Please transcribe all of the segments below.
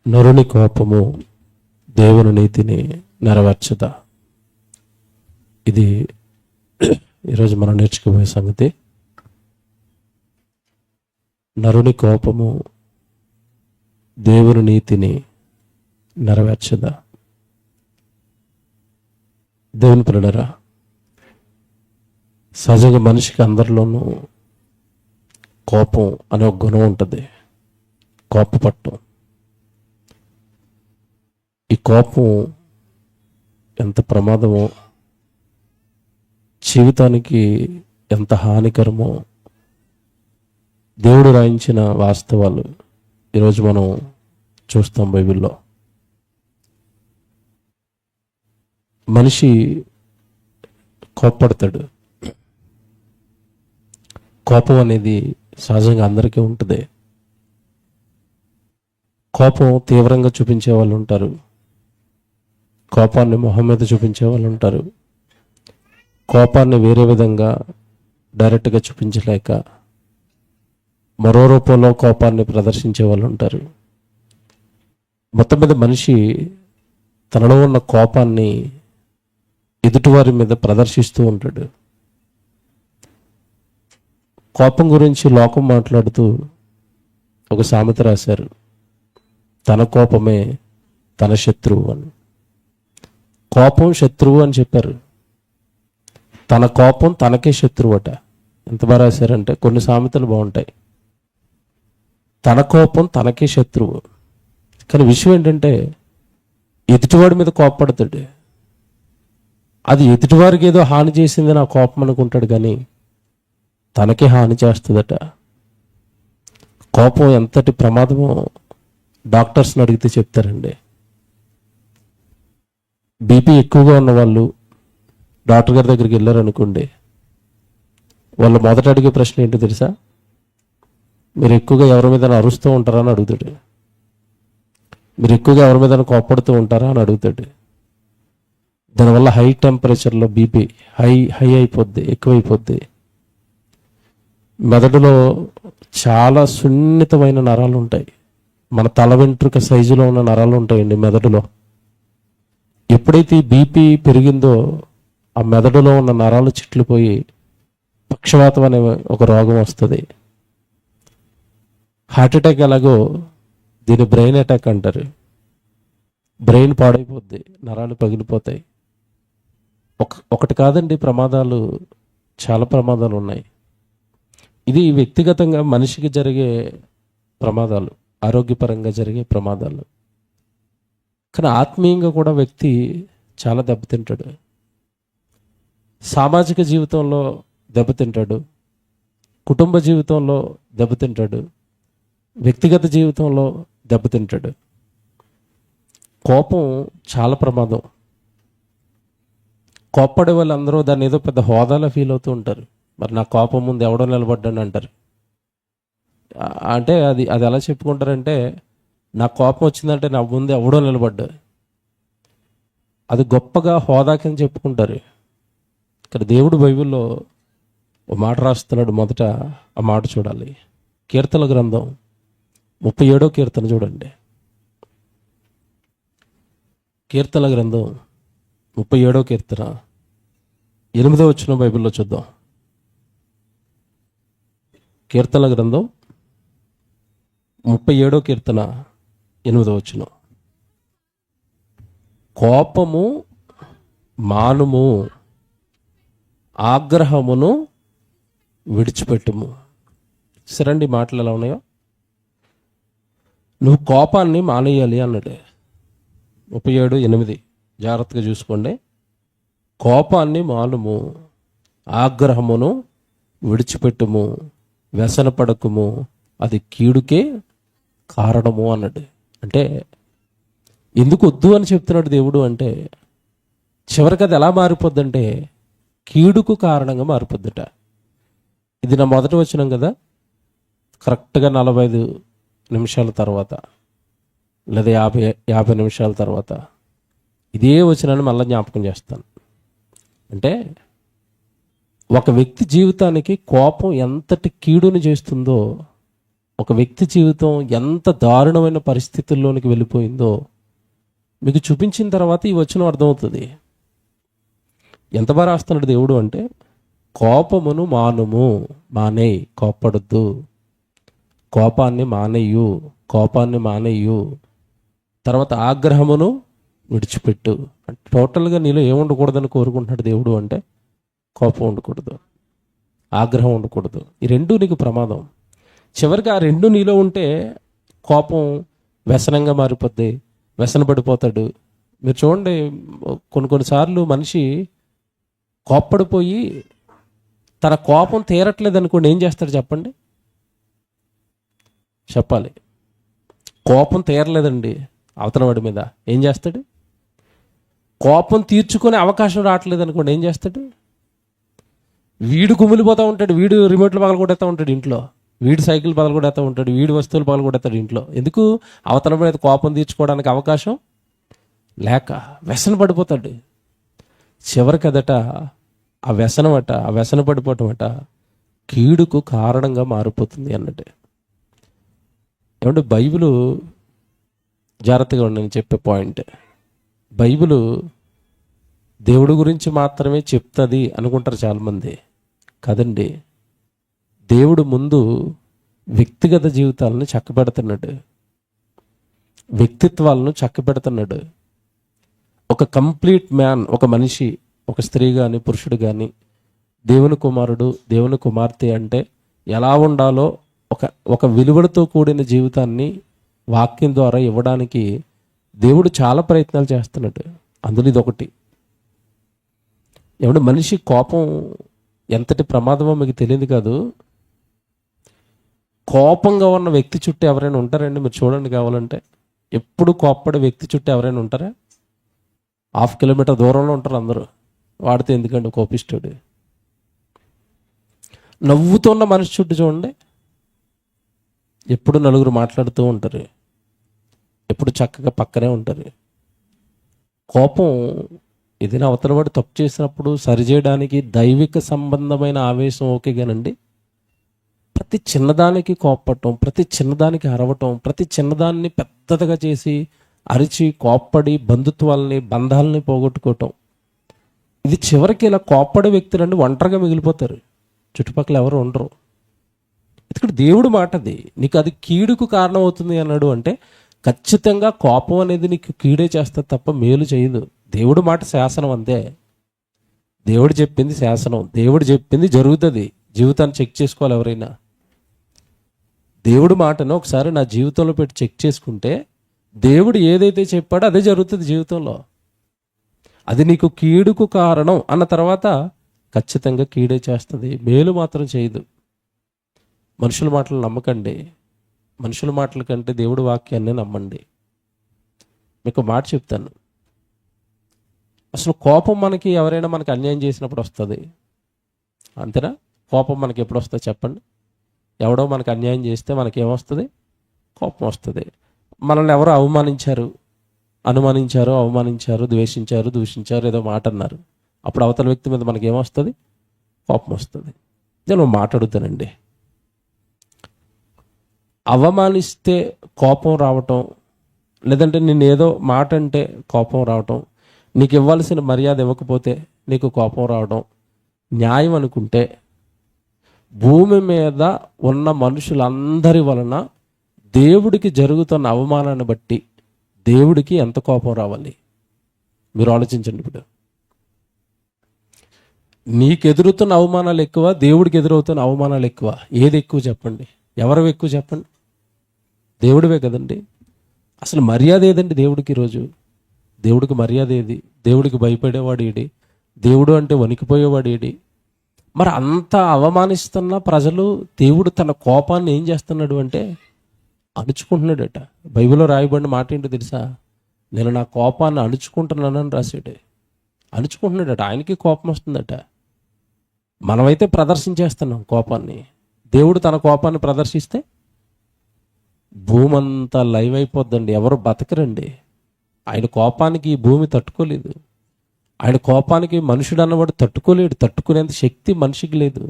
నరుని కోపము దేవుని నీతిని నెరవేర్చదా. ఇది ఈరోజు మనం నేర్చుకోబోయే సంగతి. నరుని కోపము దేవుని నీతిని నెరవేర్చదా. దేవుని పిల్లలారా, సహజంగా మనిషికి అందరిలోనూ కోపం అనే ఒక గుణం ఉంటుంది. కోపపట్టం. ఈ కోపం ఎంత ప్రమాదమో, జీవితానికి ఎంత హానికరమో దేవుడు రాయించిన వాస్తవాలు ఈరోజు మనం చూస్తాం బైబిల్లో. మనిషి కోప్పడతాడు. కోపం అనేది సహజంగా అందరికీ ఉంటుంది. కోపం తీవ్రంగా చూపించే వాళ్ళు ఉంటారు. కోపాన్ని మొహం మీద చూపించే వాళ్ళు ఉంటారు. కోపాన్ని వేరే విధంగా డైరెక్ట్గా చూపించలేక మరో రూపంలో కోపాన్ని ప్రదర్శించే వాళ్ళు ఉంటారు. మొత్తం మీద మనిషి తనలో ఉన్న కోపాన్ని ఎదుటివారి మీద ప్రదర్శిస్తూ ఉంటాడు. కోపం గురించి లోకం మాట్లాడుతూ ఒక సామెత రాశారు, తన కోపమే తన శత్రువు అని. కోపం శత్రువు అని చెప్పారు. తన కోపం తనకే శత్రువు అట. ఎంత బాగా రాశారంటే, కొన్ని సామెతలు బాగుంటాయి. తన కోపం తనకే శత్రువు. కానీ విషయం ఏంటంటే, ఎదుటివాడి మీద కోపపడతాడు. అది ఎదుటివారికి ఏదో హాని చేసింది నా కోపం అనుకుంటాడు, కానీ తనకే హాని చేస్తుందట. కోపం ఎంతటి ప్రమాదమో డాక్టర్స్ని అడిగితే చెప్తారండి. బీపీ ఎక్కువగా ఉన్న వాళ్ళు డాక్టర్ గారి దగ్గరికి వెళ్ళారనుకోండి, వాళ్ళు మొదట అడిగే ప్రశ్న ఏంటో తెలుసా? మీరు ఎక్కువగా ఎవరి మీద అరుస్తూ ఉంటారా అని అడుగుతాడు. మీరు ఎక్కువగా ఎవరి మీద కోప్పడుతూ ఉంటారా అని అడుగుతాడు. దానివల్ల హై టెంపరేచర్లో బీపీ హై అయిపోద్ది, ఎక్కువైపోద్ది. మెదడులో చాలా సున్నితమైన నరాలు ఉంటాయి. మన తల వెంట్రుక సైజులో ఉన్న నరాలు ఉంటాయండి మెదడులో. ఎప్పుడైతే బీపీ పెరిగిందో ఆ మెదడులో ఉన్న నరాలు చిట్లిపోయి పక్షవాతం అనే ఒక రోగం వస్తుంది. హార్ట్ అటాక్ ఎలాగో దీన్ని బ్రెయిన్ అటాక్ అంటారు. బ్రెయిన్ పాడైపోద్ది, నరాలు పగిలిపోతాయి. ఒకటి కాదండి, ప్రమాదాలు చాలా ప్రమాదాలు ఉన్నాయి. ఇది వ్యక్తిగతంగా మనిషికి జరిగే ప్రమాదాలు, ఆరోగ్యపరంగా జరిగే ప్రమాదాలు. కానీ ఆత్మీయంగా కూడా వ్యక్తి చాలా దెబ్బతింటాడు. సామాజిక జీవితంలో దెబ్బతింటాడు, కుటుంబ జీవితంలో దెబ్బతింటాడు, వ్యక్తిగత జీవితంలో దెబ్బతింటాడు. కోపం చాలా ప్రమాదం. కోప్పడే వాళ్ళందరూ దాన్ని ఏదో పెద్ద హోదాలో ఫీల్ అవుతూ ఉంటారు. మరి నా కోపం ముందు ఎవడో నిలబడ్డాను అంటారు. అంటే అది ఎలా చెప్పుకుంటారంటే, నా కోపం వచ్చిందంటే నా ముందు ఎవడో నిలబడ్డా, అది గొప్పగా హోదా కింద చెప్పుకుంటారు. ఇక్కడ దేవుడు బైబిల్లో ఒక మాట రాస్తున్నాడు. మొదట ఆ మాట చూడాలి. కీర్తన గ్రంథం 37వ కీర్తన చూడండి. కీర్తన గ్రంథం 37వ కీర్తన 8వ వచనం బైబిల్లో చూద్దాం. కీర్తన గ్రంథం 37వ కీర్తన 8వ వచనం. కోపము మానుము, ఆగ్రహమును విడిచిపెట్టుము. సరండి, మాటలు ఎలా ఉన్నాయో. నువ్వు కోపాన్ని మానేయాలి అన్నాడు. 37:8 జాగ్రత్తగా చూసుకోండి. కోపాన్ని మానుము, ఆగ్రహమును విడిచిపెట్టుము, వ్యసనపడకుము, అది కీడుకే కారణము అన్నాడు. అంటే ఎందుకు వద్దు అని చెప్తున్నాడు దేవుడు అంటే, చివరికి అది ఎలా మారిపోద్దంటే కీడుకు కారణంగా మారిపోద్దట. ఇది నా మొదటి వచనం కదా. కరెక్ట్గా 45 నిమిషాల తర్వాత లేదా 50 నిమిషాల తర్వాత ఇదే వచనాన్ని మళ్ళీ జ్ఞాపకం చేస్తాను. అంటే ఒక వ్యక్తి జీవితానికి కోపం ఎంతటి కీడుని చేస్తుందో ఒక వ్యక్తి జీవితం ఎంత దారుణమైన పరిస్థితుల్లోనికి వెళ్ళిపోయిందో మీకు చూపించిన తర్వాత ఈ వచనం అర్థమవుతుంది. ఎంత బాగా రాస్తున్నాడు దేవుడు అంటే, కోపమును మానేయ్, కోప్పడద్దు, కోపాన్ని మానేయు, తర్వాత ఆగ్రహమును విడిచిపెట్టు. టోటల్గా నీలో ఏముండకూడదని కోరుకుంటున్నాడు దేవుడు అంటే, కోపం ఉండకూడదు, ఆగ్రహం ఉండకూడదు. ఈ రెండు నీకు ప్రమాదం. చివరికి ఆ రెండు నీలో ఉంటే కోపం వ్యసనంగా మారిపోద్ది, వ్యసన పడిపోతాడు. మీరు చూడండి, కొన్నిసార్లు మనిషి కోప్పడిపోయి తన కోపం తీరట్లేదు అనుకోండి, ఏం చేస్తాడు చెప్పండి? చెప్పాలి. కోపం తీరలేదండి అవతల వాడి మీద, ఏం చేస్తాడు? కోపం తీర్చుకునే అవకాశం రావట్లేదు అనుకోండి, ఏం చేస్తాడు? వీడు కుమిలిపోతూ ఉంటాడు, వీడు రిమోట్లు పగలగొడేస్తూ ఉంటాడు ఇంట్లో, వీడు సైకిల్ పగలగొడేస్తూ ఉంటాడు, వీడి వస్తువులు పగలగొడేస్తాడు ఇంట్లో. ఎందుకు? అవతల మీద కోపం తీర్చుకోవడానికి అవకాశం లేక వ్యసన పడిపోతాడు. చివరికి అదట ఆ వ్యసన పడిపోవటం కీడుకు కారణంగా మారిపోతుంది అన్నట్టే. ఏమంటే బైబిలు, జాగ్రత్తగా ఉండి నేను చెప్పే పాయింట్, బైబిలు దేవుడి గురించి మాత్రమే చెప్తుంది అనుకుంటారు చాలామంది. కదండి, దేవుడు ముందు వ్యక్తిగత జీవితాలను చక్కబెడుతున్నాడు, వ్యక్తిత్వాలను చక్కబెడుతున్నాడు. ఒక కంప్లీట్ మ్యాన్, ఒక మనిషి, ఒక స్త్రీ కానీ పురుషుడు కానీ, దేవుని కుమారుడు దేవుని కుమార్తె అంటే ఎలా ఉండాలో ఒక విలువలతో కూడిన జీవితాన్ని వాక్యం ద్వారా ఇవ్వడానికి దేవుడు చాలా ప్రయత్నాలు చేస్తున్నాడు. అందులో ఇది ఒకటి. ఏమంటే మనిషి కోపం ఎంతటి ప్రమాదమో మీకు తెలియదు కాదు. కోపంగా ఉన్న వ్యక్తి చుట్టూ ఎవరైనా ఉంటారండి? మీరు చూడండి, కావాలంటే ఎప్పుడు కోప్పడే వ్యక్తి చుట్టూ ఎవరైనా ఉంటారా? 1/2 కిలోమీటర్ దూరంలో ఉంటారు అందరూ. వాడితే ఎందుకండి కోపిస్తాడు? నవ్వుతున్న మనిషి చుట్టూ చూడండి, ఎప్పుడు నలుగురు మాట్లాడుతూ ఉంటారు, ఎప్పుడు చక్కగా పక్కనే ఉంటారు. కోపం ఏదైనా అవతల వాడు తప్పు చేసినప్పుడు సరిచేయడానికి దైవిక సంబంధమైన ఆవేశం ఓకే కానండి, ప్రతి చిన్నదానికి కోప్పటం, ప్రతి చిన్నదానికి అరవటం, ప్రతి చిన్నదాన్ని పెద్దదిగా చేసి అరిచి కోప్పడి బంధాలని పోగొట్టుకోవటం, ఇది చివరికి ఇలా కోప్పడే వ్యక్తులండి ఒంటరిగా మిగిలిపోతారు, చుట్టుపక్కల ఎవరు ఉండరు. ఇక్కడ దేవుడు మాటది, నీకు అది కీడుకు కారణం అవుతుంది అన్నాడు అంటే ఖచ్చితంగా కోపం అనేది నీకు కీడే చేస్తుంది తప్ప మేలు చేయదు. దేవుడు మాట శాసనం అంతే. దేవుడు చెప్పింది శాసనం, దేవుడు చెప్పింది జరుగుతుంది. జీవితాన్ని చెక్ చేసుకోవాలి ఎవరైనా. దేవుడు మాటను ఒకసారి నా జీవితంలో పెట్టి చెక్ చేసుకుంటే దేవుడు ఏదైతే చెప్పాడో అదే జరుగుతుంది జీవితంలో. అది నీకు కీడుకు కారణం అన్న తర్వాత ఖచ్చితంగా కీడే చేస్తుంది, మేలు మాత్రం చేయదు. మనుషుల మాటలు నమ్మకండి, మనుషుల మాటల కంటే దేవుడి వాక్యాన్ని నమ్మండి. మీకు మాట చెప్తాను, అసలు కోపం మనకి ఎవరైనా మనకి అన్యాయం చేసినప్పుడు వస్తుంది, అంతేనా? కోపం మనకి ఎప్పుడు వస్తుంది చెప్పండి? ఎవడో మనకు అన్యాయం చేస్తే మనకి ఏమొస్తుంది? కోపం వస్తుంది. మనల్ని ఎవరో అనుమానించారు, దూషించారు, ఏదో మాట అన్నారు, అప్పుడు అవతల వ్యక్తి మీద మనకి ఏమొస్తుంది? కోపం వస్తుంది. నేను మాట్లాడుతానండి, అవమానిస్తే కోపం రావటం, లేదంటే నేను ఏదో మాట అంటే కోపం రావటం, నీకు ఇవ్వాల్సిన మర్యాద ఇవ్వకపోతే నీకు కోపం రావడం న్యాయం అనుకుంటే, భూమి మీద ఉన్న మనుషులందరి వలన దేవుడికి జరుగుతున్న అవమానాన్ని బట్టి దేవుడికి ఎంత కోపం రావాలి మీరు ఆలోచించండి. ఇప్పుడు నీకు ఎదురుతున్న అవమానాలు ఎక్కువ, దేవుడికి ఎదురవుతున్న అవమానాలు ఎక్కువ, ఏది ఎక్కువ చెప్పండి? ఎవరు ఎక్కువ చెప్పండి? దేవుడివే కదండి. అసలు మర్యాద ఏదండి దేవుడికి? ఈరోజు దేవుడికి మర్యాద ఏది? దేవుడికి భయపడేవాడు ఏడి? దేవుడు అంటే వణికిపోయేవాడు ఏడి? మరి అంత అవమానిస్తున్న ప్రజలు దేవుడు తన కోపాన్ని ఏం చేస్తున్నాడు అంటే అణుచుకుంటున్నాడట. బైబిల్లో రాయబడిన మాట ఏంటో తెలుసా? నేను నా కోపాన్ని అణుచుకుంటున్నానని రాశాడు. అణుచుకుంటున్నాడట, ఆయనకి కోపం వస్తుందట. మనమైతే ప్రదర్శించేస్తున్నాం కోపాన్ని, దేవుడు తన కోపాన్ని ప్రదర్శిస్తే భూమి అంతా లైవ్ అయిపోద్దండి, ఎవరు బతకరండి. ఆయన కోపానికి ఈ భూమి తట్టుకోలేదు, ఆయన కోపానికి మనుషుడు అన్నవాడు తట్టుకోలేడు, తట్టుకునేంత శక్తి మనిషికి లేదు.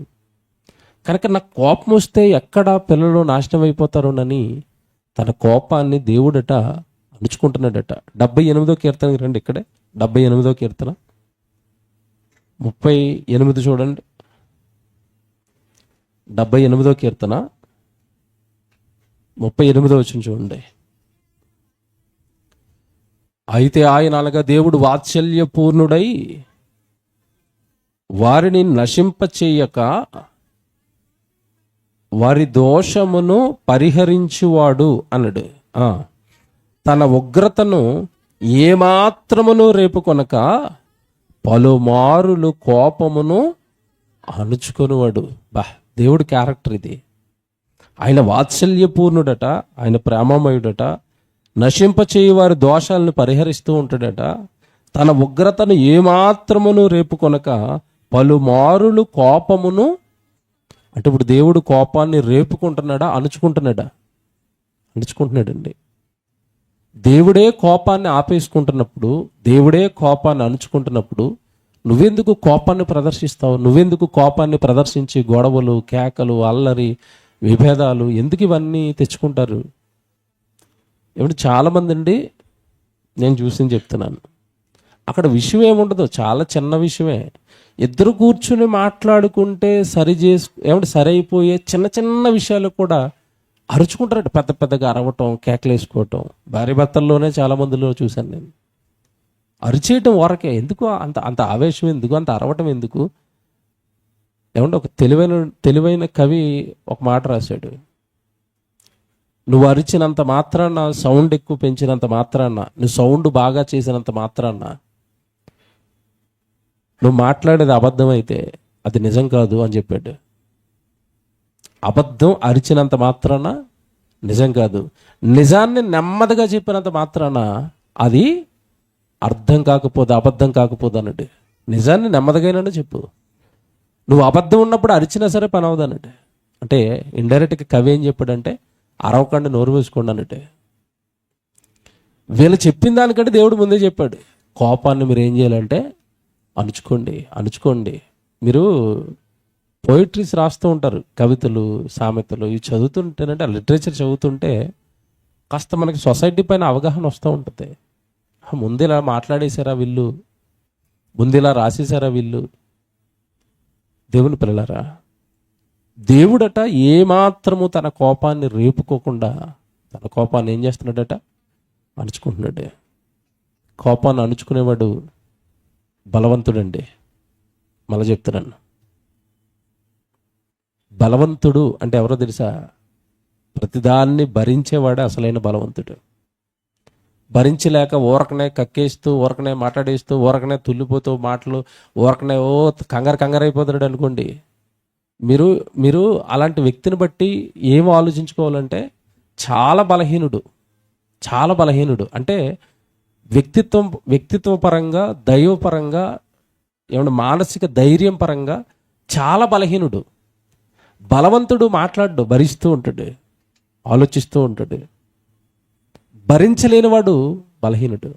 కనుక నాకు కోపం వస్తే ఎక్కడ పిల్లలు నాశనం అయిపోతారోనని తన కోపాన్ని దేవుడట అణుచుకుంటున్నాడట. 78వ కీర్తనకి రండి, ఇక్కడే 78వ కీర్తన 38 చూడండి. 78వ కీర్తన 38వ వచనం చూడండి. అయితే ఆయన అనగా దేవుడు వాత్సల్యపూర్ణుడై వారిని నశింపచేయక వారి దోషమును పరిహరించువాడు అన్నాడు. తన ఉగ్రతను ఏమాత్రమును రేపుకొనక పలుమారులు కోపమును అణుచుకొనివాడు. దేవుడి క్యారెక్టర్ ఇది. ఆయన వాత్సల్యపూర్ణుడట, ఆయన ప్రేమమయుడట, నశింపచేయి వారి దోషాలను పరిహరిస్తూ ఉంటాడట. తన ఉగ్రతను ఏమాత్రమును రేపుకొనక పలుమారులు కోపమును, అంటే ఇప్పుడు దేవుడు కోపాన్ని రేపుకుంటున్నాడా, అణుచుకుంటున్నాడా? అణుచుకుంటున్నాడండి. దేవుడే కోపాన్ని ఆపేసుకుంటున్నప్పుడు, దేవుడే కోపాన్ని అణుచుకుంటున్నప్పుడు నువ్వెందుకు కోపాన్ని ప్రదర్శిస్తావు? నువ్వెందుకు కోపాన్ని ప్రదర్శించి గొడవలు, కేకలు, అల్లరి, విభేదాలు ఎందుకు ఇవన్నీ తెచ్చుకుంటారు? ఏమంటే చాలామంది అండి, నేను చూసింది చెప్తున్నాను, అక్కడ విషయం ఏముండదు, చాలా చిన్న విషయమే. ఇద్దరు కూర్చుని మాట్లాడుకుంటే సరి అయిపోయే చిన్న చిన్న విషయాలు కూడా అరుచుకుంటారట. పెద్ద పెద్దగా అరవటం, కేకలేసుకోవటం. భార్య భర్తల్లోనే చాలా మందిలో చూశాను నేను. అరిచేయటం వరకే. ఎందుకు అంత అంత ఆవేశం ఎందుకు, అంత అరవటం ఎందుకు? ఏమంటే ఒక తెలివైన కవి ఒక మాట రాశాడు. నువ్వు అరిచినంత మాత్రాన, సౌండ్ ఎక్కువ పెంచినంత మాత్రాన, నువ్వు సౌండ్ బాగా చేసినంత మాత్రాన, నువ్వు మాట్లాడేది అబద్ధం అయితే అది నిజం కాదు అని చెప్పాడు. అబద్ధం అరిచినంత మాత్రాన నిజం కాదు. నిజాన్ని నెమ్మదిగా చెప్పినంత మాత్రాన అది అర్థం కాకపోదు, అబద్ధం కాకపోదు అన్నట్టు. నిజాన్ని నెమ్మదిగానే చెప్పు. నువ్వు అబద్ధం ఉన్నప్పుడు అరిచినా సరే పని అవుదు అన్నట్టు. అంటే ఇండైరెక్ట్గా కవి ఏం చెప్పాడంటే, అరవకండి, నోరు వేసుకోండి అన్నట్టే. వీళ్ళు చెప్పిన దానికంటే దేవుడు ముందే చెప్పాడు, కోపాన్ని మీరు ఏం చేయాలంటే అణుచుకోండి. మీరు పోయిట్రీస్ రాస్తూ ఉంటారు, కవితలు, సామెతలు, ఇవి చదువుతుంటేనంటే, ఆ లిటరేచర్ చదువుతుంటే కాస్త మనకి సొసైటీ పైన అవగాహన వస్తూ ఉంటుంది. ముందేలా మాట్లాడేశారా వీళ్ళు, ముందేలా రాసేశారా వీళ్ళు. దేవుని పిల్లలారా, దేవుడట ఏమాత్రము తన కోపాన్ని రేపుకోకుండా తన కోపాన్ని ఏం చేస్తున్నాడట, అణుచుకుంటున్నాడు. కోపాన్ని అణుచుకునేవాడు బలవంతుడండి. మళ్ళీ చెప్తున్నాను, బలవంతుడు అంటే ఎవరో తెలుసా? ప్రతిదాన్ని భరించేవాడే అసలైన బలవంతుడు. భరించలేక ఊరకనే కక్కేస్తూ, ఊరకనే మాట్లాడేస్తూ, ఊరకనే తుల్లిపోతూ మాటలు, ఊరకనే కంగారు అయిపోతాడు అనుకోండి. మీరు అలాంటి వ్యక్తిని బట్టి ఏం ఆలోచించుకోవాలంటే, చాలా బలహీనుడు అంటే వ్యక్తిత్వ పరంగా, దైవపరంగా, ఏమన్నా మానసిక ధైర్యం పరంగా చాలా బలహీనుడు. బలవంతుడు మాట్లాడు, భరిస్తూ ఉంటాడు, ఆలోచిస్తూ ఉంటాడు. భరించలేనివాడు బలహీనుడు.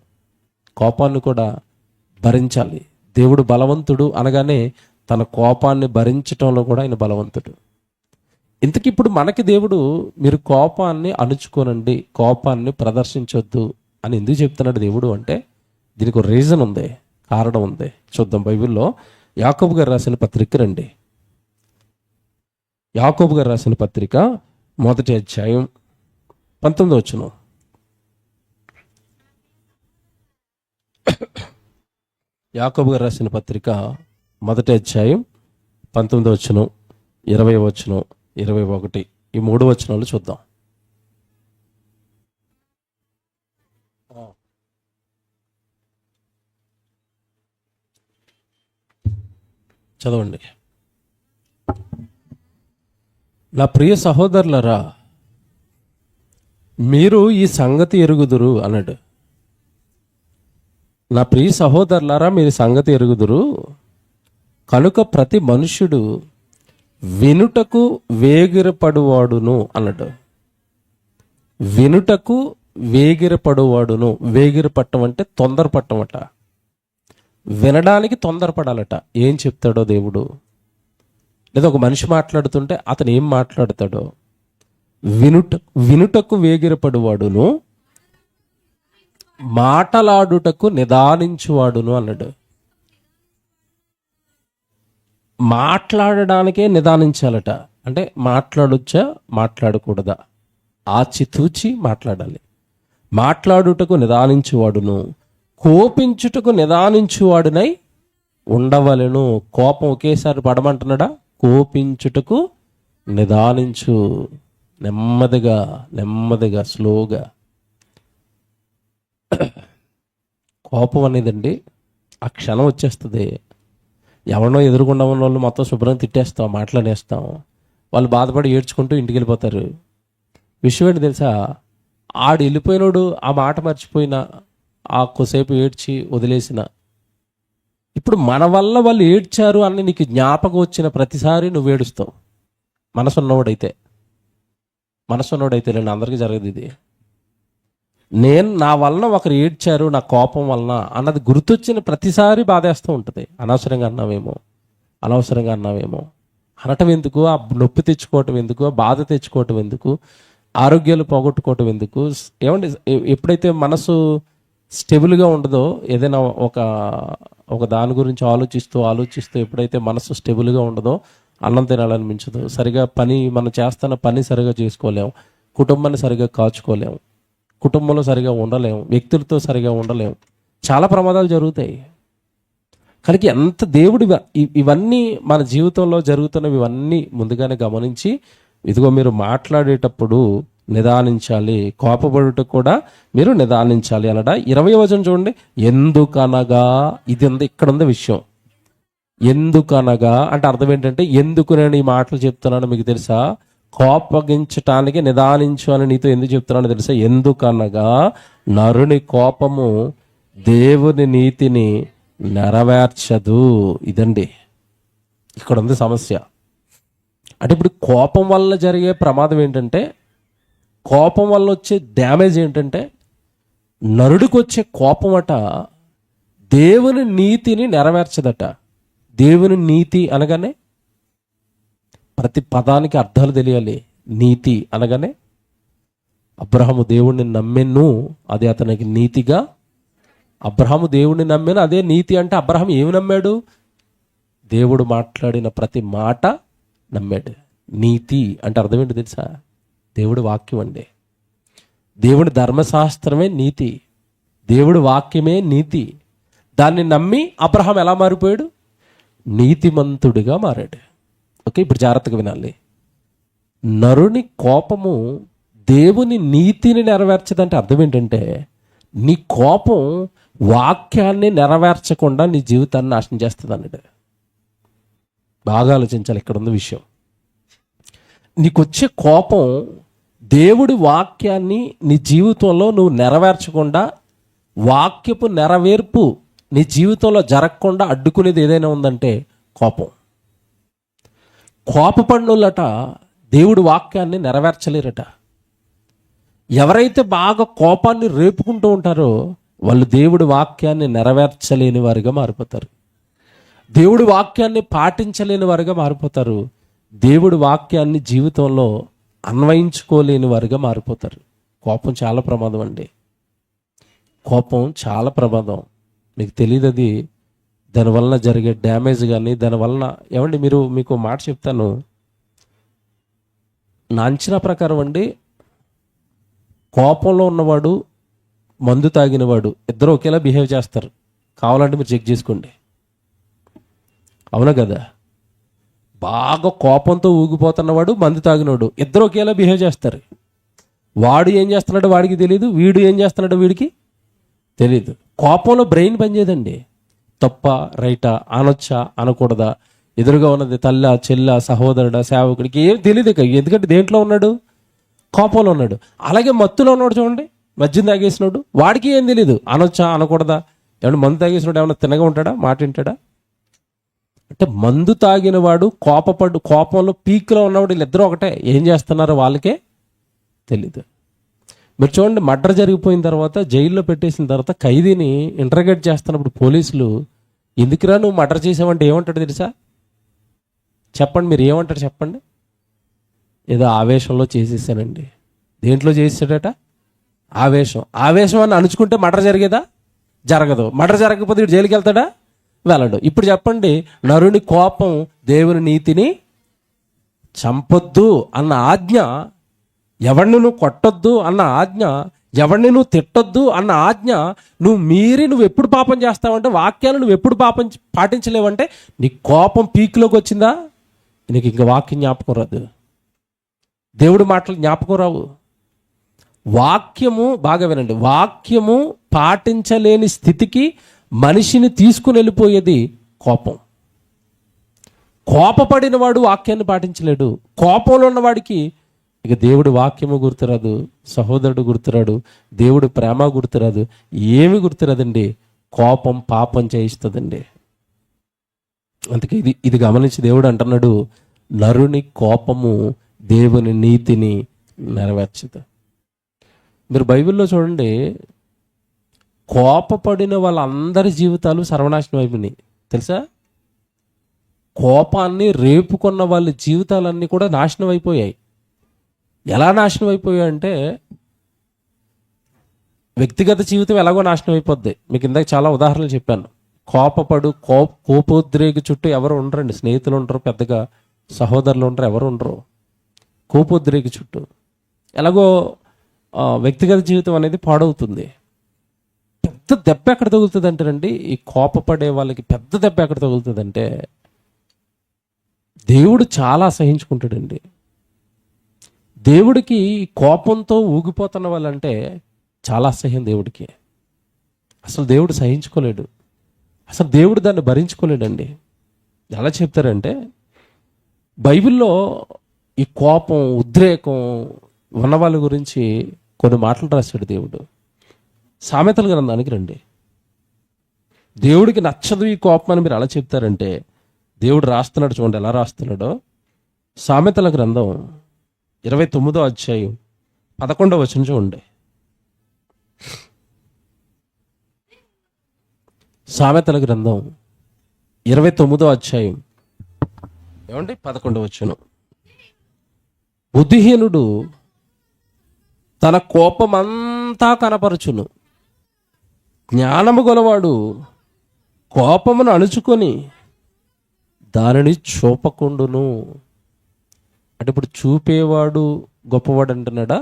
కోపాన్ని కూడా భరించాలి. దేవుడు బలవంతుడు అనగానే తన కోపాన్ని భరించటంలో కూడా ఆయన బలవంతుడు. ఇంతకీ ఇప్పుడు మనకి దేవుడు, మీరు కోపాన్ని అణుచుకోనండి, కోపాన్ని ప్రదర్శించొద్దు అని ఎందుకు చెప్తున్నాడు దేవుడు అంటే, దీనికి ఒక రీజన్ ఉంది, కారణం ఉంది. చూద్దాం. బైబిల్లో యాకోబు గారు రాసిన పత్రిక రండి. యాకోబు గారు రాసిన పత్రిక 1వ అధ్యాయం 19వ వచనం. యాకోబు గారు రాసిన పత్రిక 1వ అధ్యాయం 19వ వచనం, 20వ వచనం, 21, ఈ 3 వచనాలు చూద్దాం. చదవండి. నా ప్రియ సహోదరులరా, మీరు ఈ సంగతి ఎరుగుదురు అన్నాడు. నా ప్రియ సహోదరులారా, మీరు సంగతి ఎరుగుదురు కనుక ప్రతి మనుష్యుడు వినుటకు వేగిరపడువాడును అన్నాడు. వినుటకు వేగిరపడువాడును. వేగిరపట్టం అంటే తొందరపట్టమట. వినడానికి తొందరపడాలట. ఏం చెప్తాడో దేవుడు, లేదా ఒక మనిషి మాట్లాడుతుంటే అతను ఏం మాట్లాడతాడో వినుటకు వేగిరపడువాడును, మాటలాడుటకు నిదానించువాడును అన్నాడు. మాట్లాడడానికే నిదానించాలట. అంటే మాట్లాడొచ్చా మాట్లాడకూడదా ఆచితూచి మాట్లాడాలి. మాట్లాడుటకు నిదానించువాడును, కోపించుటకు నిదానించువాడునై ఉండవలెను. కోపం ఒకేసారి పడమంటున్నాడా? కోపించుటకు నిదానించు, నెమ్మదిగా నెమ్మదిగా స్లోగా. కోపం అనేదండి ఆ క్షణం వచ్చేస్తుంది. ఎవరినో ఎదురుకుండా ఉన్న వాళ్ళు మొత్తం శుభ్రం తిట్టేస్తాం, మాట్లాడేస్తాం. వాళ్ళు బాధపడి ఏడ్చుకుంటూ ఇంటికి వెళ్ళిపోతారు. విషయం ఏంటి తెలుసా? ఆడు వెళ్ళిపోయినోడు ఆ మాట మర్చిపోయినా, ఆ కొద్దిసేపు ఏడ్చి వదిలేసిన, ఇప్పుడు మన వల్ల వాళ్ళు ఏడ్చారు అని నీకు జ్ఞాపకం వచ్చిన ప్రతిసారి నువ్వు ఏడుస్తావు. మనసున్నవాడైతే నేను అందరికీ జరగదు ఇది. నా వలన ఒకరు ఏడ్చారు నా కోపం వలన అన్నది గుర్తొచ్చిన ప్రతిసారి బాధేస్తూ ఉంటుంది. అనవసరంగా అన్నావేమో అనటం ఎందుకు? ఆ నొప్పి తెచ్చుకోవటం ఎందుకు? ఆ బాధ తెచ్చుకోవటం ఎందుకు? ఆరోగ్యాలు పోగొట్టుకోవటం ఎందుకు? ఏమండి, ఎప్పుడైతే మనసు స్టెబుల్గా ఉండదో, ఏదైనా ఒక దాని గురించి ఆలోచిస్తూ ఎప్పుడైతే మనసు స్టెబుల్గా ఉండదో అన్నం తినాలనిపించదు. సరిగా మనం చేస్తున్న పని సరిగా చేసుకోలేము, కుటుంబాన్ని సరిగా కాచుకోలేము, కుటుంబంలో సరిగా ఉండలేము, వ్యక్తులతో సరిగా ఉండలేము, చాలా ప్రమాదాలు జరుగుతాయి. కనుక ఎంత దేవుడు ఇవన్నీ మన జీవితంలో జరుగుతున్నవి ఇవన్నీ ముందుగానే గమనించి, ఇదిగో మీరు మాట్లాడేటప్పుడు నిదానించాలి, కోపపడుట కూడా మీరు నిదానించాలి అన్నడ. 20వ వచనం చూడండి. ఎందుకనగా, ఇది ఇక్కడ ఉంది విషయం. ఎందుకనగా అంటే అర్థం ఏంటంటే, ఎందుకు నేను ఈ మాటలు చెప్తున్నాను మీకు తెలుసా? కోపగించటానికి నిదానించు అని నీతో ఎందుకు చెప్తున్నానో తెలుసా? ఎందుకనగా నరుని కోపము దేవుని నీతిని నెరవేర్చదు. ఇదండి ఇక్కడ ఉంది సమస్య. అంటే ఇప్పుడు కోపం వల్ల జరిగే ప్రమాదం ఏంటంటే, కోపం వల్ల వచ్చే డ్యామేజ్ ఏంటంటే, నరుడికి వచ్చే కోపం అట దేవుని నీతిని నెరవేర్చదట. దేవుని నీతి అనగానే ప్రతి పదానికి అర్థాలు తెలియాలి. నీతి అనగానే అబ్రహాము దేవుణ్ణి నమ్మెను, అది అతనికి నీతిగా. అబ్రహాము దేవుణ్ణి నమ్మెను, అదే నీతి. అంటే అబ్రహాం ఏమి నమ్మాడు? దేవుడు మాట్లాడిన ప్రతి మాట నమ్మాడు. నీతి అంటే అర్థం ఏంటి తెలుసా? దేవుడి వాక్యం అండి. దేవుడి ధర్మశాస్త్రమే నీతి, దేవుడి వాక్యమే నీతి. దాన్ని నమ్మి అబ్రహాం ఎలా మారిపోయాడు? నీతిమంతుడిగా మారాడు. ఓకే, ఇప్పుడు జాగ్రత్తగా వినాలి. నరుని కోపము దేవుని నీతిని నెరవేర్చదంటే అర్థం ఏంటంటే, నీ కోపం వాక్యాన్ని నెరవేర్చకుండా నీ జీవితాన్ని నాశనం చేస్తుంది అన్నాడు. బాగా ఆలోచించాలి, ఇక్కడ ఉన్న విషయం. నీకొచ్చే కోపం దేవుడి వాక్యాన్ని నీ జీవితంలో నువ్వు నెరవేర్చకుండా, వాక్యపు నెరవేర్పు నీ జీవితంలో జరగకుండా అడ్డుకునేది ఏదైనా ఉందంటే కోపం. కోపపడినోళ్ళట దేవుడి వాక్యాన్ని నెరవేర్చలేరట. ఎవరైతే బాగా కోపాన్ని రేపుకుంటూ ఉంటారో వాళ్ళు దేవుడి వాక్యాన్ని నెరవేర్చలేని వారిగా మారిపోతారు. దేవుడి వాక్యాన్ని పాటించలేని వారిగా మారిపోతారు. దేవుడి వాక్యాన్ని జీవితంలో అన్వయించుకోలేని వారిగా మారిపోతారు. కోపం చాలా ప్రమాదం అండి. కోపం చాలా ప్రమాదం. మీకు తెలియదు అది. దానివల్ల జరిగే డ్యామేజ్ కానీ, దానివల్ల ఏమండి, మీకు మాట చెప్తాను. నా అంచనా ప్రకారం అండి, కోపంలో ఉన్నవాడు, మందు తాగినవాడు ఇద్దరు ఒకేలా బిహేవ్ చేస్తారు. కావాలంటే మీరు చెక్ చేసుకోండి. అవునా కదా? బాగా కోపంతో ఊగిపోతున్నవాడు, మందు తాగినవాడు ఇద్దరు ఒకేలా బిహేవ్ చేస్తారు. వాడు ఏం చేస్తున్నాడో వాడికి తెలియదు, వీడు ఏం చేస్తున్నాడో వీడికి తెలీదు. కోపంలో బ్రెయిన్ పనిచేయదండి. తప్ప రైటా, అనొచ్చా అనకూడదా, ఎదురుగా ఉన్నది తల్ల చెల్ల సహోదరుడా సేవకుడికి ఏం తెలియదు. ఎందుకంటే దేంట్లో ఉన్నాడు? కోపంలో ఉన్నాడు. అలాగే మత్తులో ఉన్నాడు చూడండి, మద్యం తాగేసినాడు, వాడికి ఏం తెలియదు, అనొచ్చా అనకూడదా. ఏమన్నా మందు తాగేసినాడు ఏమన్నా తిన్నగా ఉంటాడా, మాట వింటాడా? అంటే మందు తాగిన వాడు, కోపంలో పీక్లో ఉన్నవాడు, వీళ్ళిద్దరూ ఒకటే. ఏం చేస్తున్నారో వాళ్ళకే తెలీదు. మీరు చూడండి, మర్డర్ జరిగిపోయిన తర్వాత జైల్లో పెట్టేసిన తర్వాత ఖైదీని ఇంటర్గేట్ చేస్తున్నప్పుడు పోలీసులు, ఎందుకురా నువ్వు మర్డర్ చేసావంటే ఏమంటాడు తెలుసా? చెప్పండి, మీరు ఏమంటారు చెప్పండి? ఏదో ఆవేశంలో చేసేసానండి. దేంట్లో చేసాడట? ఆవేశం అని అణుచుకుంటే మర్డర్ జరిగేదా? జరగదు. మర్డర్ జరగకపోతే ఇటు జైలుకి వెళ్తాడా? వెళ్ళడు. ఇప్పుడు చెప్పండి, నరుని కోపం దేవుని నీతిని చంపొద్దు అన్న ఆజ్ఞ, ఎవరిని నువ్వు కొట్టొద్దు అన్న ఆజ్ఞ, ఎవరిని నువ్వు తిట్టొద్దు అన్న ఆజ్ఞ నువ్వు ఎప్పుడు పాపం చేస్తావంటే, వాక్యాలు నువ్వు ఎప్పుడు పాపం పాటించలేవంటే నీ కోపం పీక్లోకి వచ్చిందా, నీకు ఇంకా వాక్యం జ్ఞాపకం రాదు, దేవుడి మాటలు జ్ఞాపకం రావు. వాక్యము, బాగా వినండి, వాక్యము పాటించలేని స్థితికి మనిషిని తీసుకుని వెళ్ళిపోయేది కోపం. కోపపడిన వాడు వాక్యాన్ని పాటించలేడు. కోపంలో ఉన్నవాడికి ఇక దేవుడి వాక్యము గుర్తురాదు, సహోదరుడు గుర్తురాడు, దేవుడి ప్రేమ గుర్తురాదు, ఏమి గుర్తురాదండి. కోపం పాపం చేయిస్తుందండి. అందుకే ఇది గమనించి దేవుడు అంటున్నాడు, నరుని కోపము దేవుని నీతిని నెరవేర్చదు. మీరు బైబిల్లో చూడండి, కోపపడిన వాళ్ళందరి జీవితాలు సర్వనాశనం అయిపోయినాయి తెలుసా? కోపాన్ని రేపుకున్న వాళ్ళ జీవితాలన్నీ కూడా నాశనం అయిపోయాయి. ఎలా నాశనం అయిపోయాయంటే, వ్యక్తిగత జీవితం ఎలాగో నాశనం అయిపోద్ది. మీకు ఇందాక చాలా ఉదాహరణలు చెప్పాను. కోపోద్రేకి చుట్టూ ఎవరు ఉండరండి. స్నేహితులు ఉండరు, పెద్దగా సహోదరులు ఉండరు, ఎవరు ఉండరు. కోపోద్రేకి చుట్టూ ఎలాగో వ్యక్తిగత జీవితం అనేది పాడవుతుంది. పెద్ద దెబ్బ ఎక్కడ తగులుతుంది అంటారండి, ఈ కోపపడే వాళ్ళకి పెద్ద దెబ్బ ఎక్కడ తగులుతుందంటే, దేవుడు చాలా అసహించుకుంటాడండి. దేవుడికి కోపంతో ఊగిపోతున్న వాళ్ళంటే చాలా అసహ్యం దేవుడికి. అసలు దేవుడు సహించుకోలేడు, అసలు దేవుడు దాన్ని భరించుకోలేడండి. ఎలా చెప్తారంటే, బైబిల్లో ఈ కోపం, ఉద్రేకం ఉన్న వాళ్ళ గురించి కొన్ని మాటలు రాశాడు దేవుడు. సామెతల గ్రంథానికి రండి. దేవుడికి నచ్చదు ఈ కోపం అని మీరు అలా చెప్తారంటే, దేవుడు రాస్తున్నాడు చూడండి ఎలా రాస్తున్నాడో. సామెతల గ్రంథం 29వ అధ్యాయం 11వ వచనం చూడండి. సామెతల గ్రంథం 29వ అధ్యాయం ఏమండి 11వ వచనం. బుద్ధిహీనుడు తన కోపమంతా కనపరచును, జ్ఞానము గలవాడు కోపమును అణుచుకొని దానిని చూపకుండును. అంటే ఇప్పుడు చూపేవాడు గొప్పవాడు అంటున్నాడా,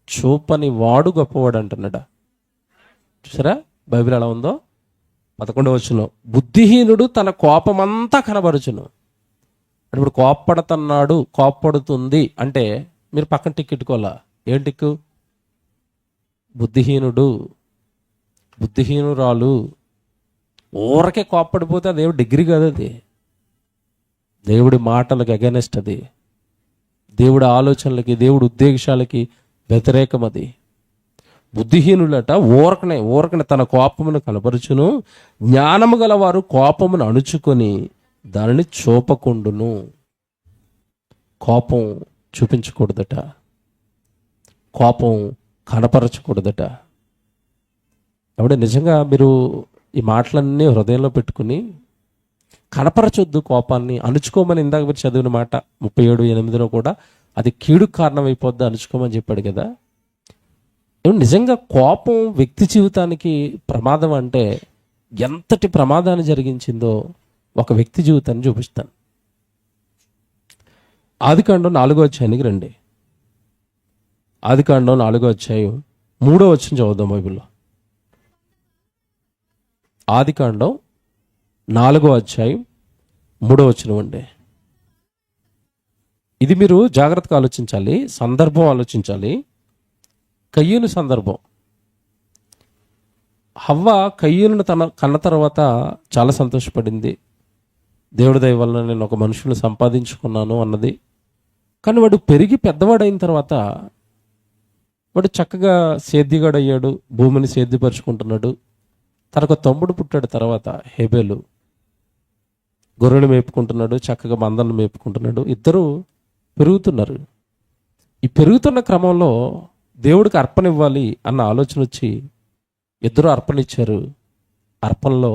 చూపని వాడు గొప్పవాడు అంటున్నాడా? చూసారా బైబిల్ ఎలా ఉందో. 11వ వచనం, బుద్ధిహీనుడు తన కోపమంతా కనబరుచును. అంటే ఇప్పుడు కోప్పడుతున్నాడు, కోప్పడుతుంది అంటే మీరు పక్కన టిక్కెట్టుకోవాలా. ఏం టిక్కు? బుద్ధిహీనుడు, బుద్ధిహీనురాలు. ఊరకే కోప్పడిపోతే అది డిగ్రీ కాదు, అది దేవుడి మాటలకు అగెనెస్ట్, అది దేవుడి ఆలోచనలకి, దేవుడి ఉద్దేశాలకి వ్యతిరేకం. అది బుద్ధిహీనులట ఊరకనే తన కోపమును కనపరుచును, జ్ఞానము గలవారు కోపమును అణుచుకొని దానిని చూపకుండును. కోపం చూపించకూడదట, కోపం కనపరచకూడదట. కాబట్టి నిజంగా మీరు ఈ మాటలన్నీ హృదయంలో పెట్టుకుని కనపరచొద్దు కోపాన్ని, అణుచుకోమని ఇందాక మీరు చదివిన మాట 37:8 కూడా, అది కీడు కారణమైపోద్ది, అణుచుకోమని చెప్పాడు కదా. నిజంగా కోపం వ్యక్తి జీవితానికి ప్రమాదం అంటే ఎంతటి ప్రమాదాన్ని జరిగించిందో ఒక వ్యక్తి జీవితాన్ని చూపిస్తాను. ఆదికాండం 4వ అధ్యాయానికి రండి. ఆదికాండం 4వ అధ్యాయం 3వ వచనం చదువుదాం బైబిల్లో. ఆదికాండం 4వ అధ్యాయం 3వ వచనం అండి. ఇది మీరు జాగ్రత్తగా ఆలోచించాలి, సందర్భం ఆలోచించాలి. కయ్యూను సందర్భం. హవ్వ కయ్యూను కన్న తర్వాత చాలా సంతోషపడింది. దేవుడి దయ వలన నేను ఒక మనుషుని సంపాదించుకున్నాను అన్నది. కానీ వాడు పెరిగి పెద్దవాడైన తర్వాత వాడు చక్కగా సేద్యగాడు అయ్యాడు, భూమిని సేద్యపరుచుకుంటున్నాడు. తనకు తమ్ముడు పుట్టాడు తర్వాత, హేబేలు. గొర్రెలు మేపుకుంటున్నాడు, చక్కగా మందలను మేపుకుంటున్నాడు. ఇద్దరు పెరుగుతున్నారు. ఈ పెరుగుతున్న క్రమంలో దేవుడికి అర్పణ ఇవ్వాలి అన్న ఆలోచన వచ్చి ఇద్దరు అర్పణ ఇచ్చారు. అర్పణలో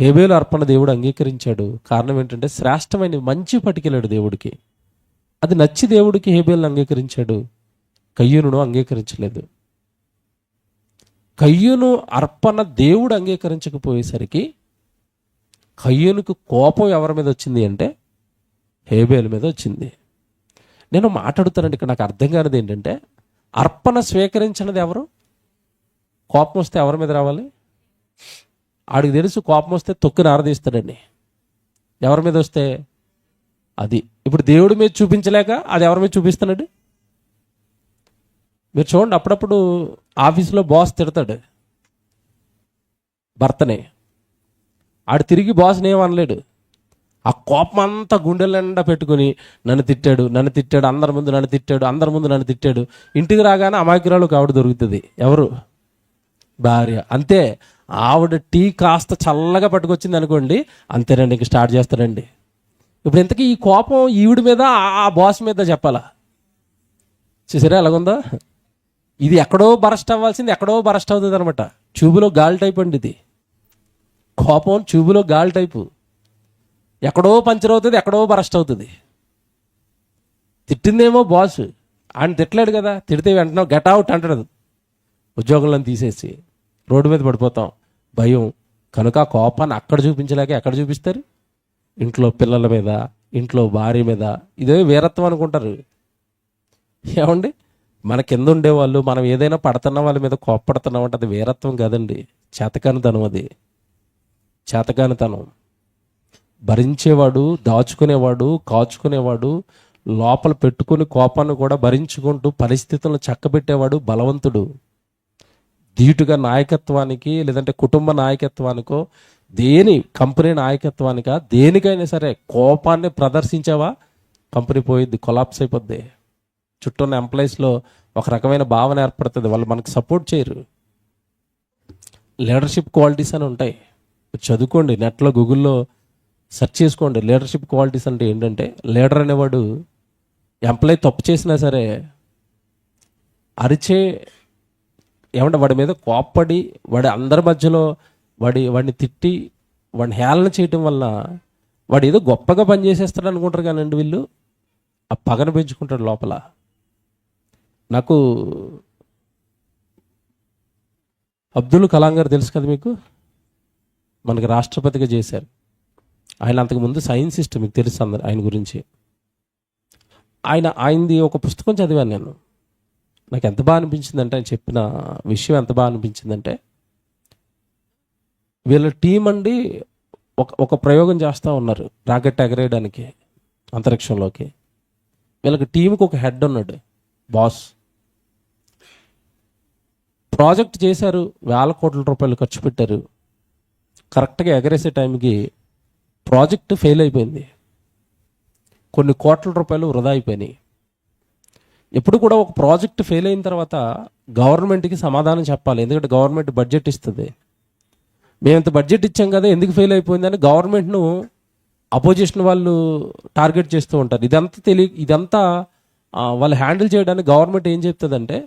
హేబేలు అర్పణ దేవుడు అంగీకరించాడు. కారణం ఏంటంటే శ్రేష్టమైన మంచి పట్టుకెళ్ళాడు దేవుడికి. అది నచ్చి దేవుడికి హేబేలును అంగీకరించాడు, కయ్యూనును అంగీకరించలేదు. కయ్యూను అర్పణ దేవుడు అంగీకరించకపోయేసరికి కయ్యూనుకు కోపం ఎవరి మీద వచ్చింది అంటే హేబేలు మీద వచ్చింది. నేను మాట్లాడుతానండి, ఇక్కడ నాకు అర్థం కానిది ఏంటంటే అర్పణ స్వీకరించినది ఎవరు? కోపం వస్తే ఎవరి మీద రావాలి? ఆడికి తెలుసు కోపం వస్తే తొక్కి నారదీస్తాడండి. ఎవరి మీద వస్తే అది. ఇప్పుడు దేవుడి మీద చూపించలేక అది ఎవరి మీద చూపిస్తానండి? మీరు చూడండి, అప్పుడప్పుడు ఆఫీసులో బాస్ తిడతాడు భర్తనే, ఆడు తిరిగి బాస్ని ఏమనలేడు. ఆ కోపం అంతా గుండెల నిండా పెట్టుకుని నన్ను తిట్టాడు, అందరి ముందు నన్ను తిట్టాడు. ఇంటికి రాగానే అమాయకురాలకు ఆవిడ దొరుకుతుంది. ఎవరు? భార్య. అంతే, ఆవిడ టీ కాస్త చల్లగా పట్టుకొచ్చింది అనుకోండి, అంతేనండి, ఇంక స్టార్ట్ చేస్తారండి. ఇప్పుడు ఇంతకీ ఈ కోపం ఈవిడ మీద ఆ బాస్ మీద చెప్పాలా? చూసారా ఎలాగుందో? ఇది ఎక్కడో బరస్ట్ అవ్వాల్సింది ఎక్కడో బరస్ట్ అవుతుంది అనమాట. ట్యూబులో గాలి టైప్ అండి ఇది. కోపం ట్యూబులో గాలి టైపు, ఎక్కడో పంచర్ అవుతుంది, ఎక్కడో బరస్ట్ అవుతుంది. తిట్టిందేమో బాస్, ఆయన తిట్టలేడు కదా, తిడితే వెంటనే గెట్ అవుట్ అంటాడు. ఉద్యోగంలో తీసేసి రోడ్డు మీద పడిపోతాం, భయం. కనుక ఆ కోపాన్ని అక్కడ చూపించలేక ఎక్కడ చూపిస్తారు? ఇంట్లో పిల్లల మీద, ఇంట్లో భార్య మీద. ఇదే వీరత్వం అనుకుంటారు. ఏమండి, మన కింద ఉండేవాళ్ళు మనం ఏదైనా పడుతున్న వాళ్ళ మీద కోప్పడుతున్నామంటే అది వీరత్వం కాదండి, చేతకానితనం. అది చేతకానితనం. భరించేవాడు, దాచుకునేవాడు, కాచుకునేవాడు, లోపల పెట్టుకుని కోపాన్ని కూడా భరించుకుంటూ పరిస్థితులను చక్కబెట్టేవాడు బలవంతుడు. ధీటుగా నాయకత్వానికి, లేదంటే కుటుంబ నాయకత్వానికో, కంపెనీ నాయకత్వానికా, దేనికైనా సరే కోపాన్ని ప్రదర్శించావా కంపెనీ పోయిద్ది, కొలాప్స్ అయిపోద్ది. చుట్టూ ఉన్న ఎంప్లాయీస్లో ఒక రకమైన భావన ఏర్పడుతుంది, వాళ్ళు మనకు సపోర్ట్ చేయరు. లీడర్షిప్ క్వాలిటీస్ అని ఉంటాయి, చదువుకోండి, నెట్లో గూగుల్లో సెర్చ్ చేసుకోండి. లీడర్షిప్ క్వాలిటీస్ అంటే ఏంటంటే, లీడర్ అనేవాడు ఎంప్లాయీ తప్పు చేసినా సరే అరిచే, ఏమంటే వాడి మీద కోప్పడి, వాడి అందరి మధ్యలో వాడిని తిట్టి, వాడిని హేళన చేయటం వల్ల వాడు ఏదో గొప్పగా పనిచేసేస్తాడు అనుకుంటారు కానండి, వీళ్ళు ఆ పగను పెంచుకుంటాడు లోపల. నాకు అబ్దుల్ కలాం గారు తెలుసు కదా మీకు, మనకి రాష్ట్రపతిగా చేశారు. ఆయన అంతకుముందు సైన్సిస్ట్, మీకు తెలుసు అందరు ఆయన గురించి. ఆయనది ఒక పుస్తకం చదివాను నేను. నాకు ఎంత బాగా అనిపించిందంటే, ఆయన చెప్పిన విషయం ఎంత బాగా అనిపించిందంటే, వీళ్ళ టీం అండి ఒక ప్రయోగం చేస్తూ ఉన్నారు రాకెట్ ఎగరేయడానికి అంతరిక్షంలోకి. వీళ్ళకి టీంకి ఒక హెడ్ ఉన్నాడు, బాస్. ప్రాజెక్ట్ చేశారు, వేల కోట్ల రూపాయలు ఖర్చు పెట్టారు. కరెక్ట్గా ఎగరేసే టైంకి ప్రాజెక్ట్ ఫెయిల్ అయిపోయింది, కొన్ని కోట్ల రూపాయలు వృధా అయిపోయినాయి. ఎప్పుడు కూడా ఒక ప్రాజెక్ట్ ఫెయిల్ అయిన తర్వాత గవర్నమెంట్కి సమాధానం చెప్పాలి, ఎందుకంటే గవర్నమెంట్ బడ్జెట్ ఇస్తుంది. మేము ఇంత బడ్జెట్ ఇచ్చాం కదా, ఎందుకు ఫెయిల్ అయిపోయిందని గవర్నమెంట్ను అపోజిషన్ వాళ్ళు టార్గెట్ చేస్తూ ఉంటారు. ఇదంతా వాళ్ళు హ్యాండిల్ చేయడానికి గవర్నమెంట్ ఏం చెప్తుందంటే,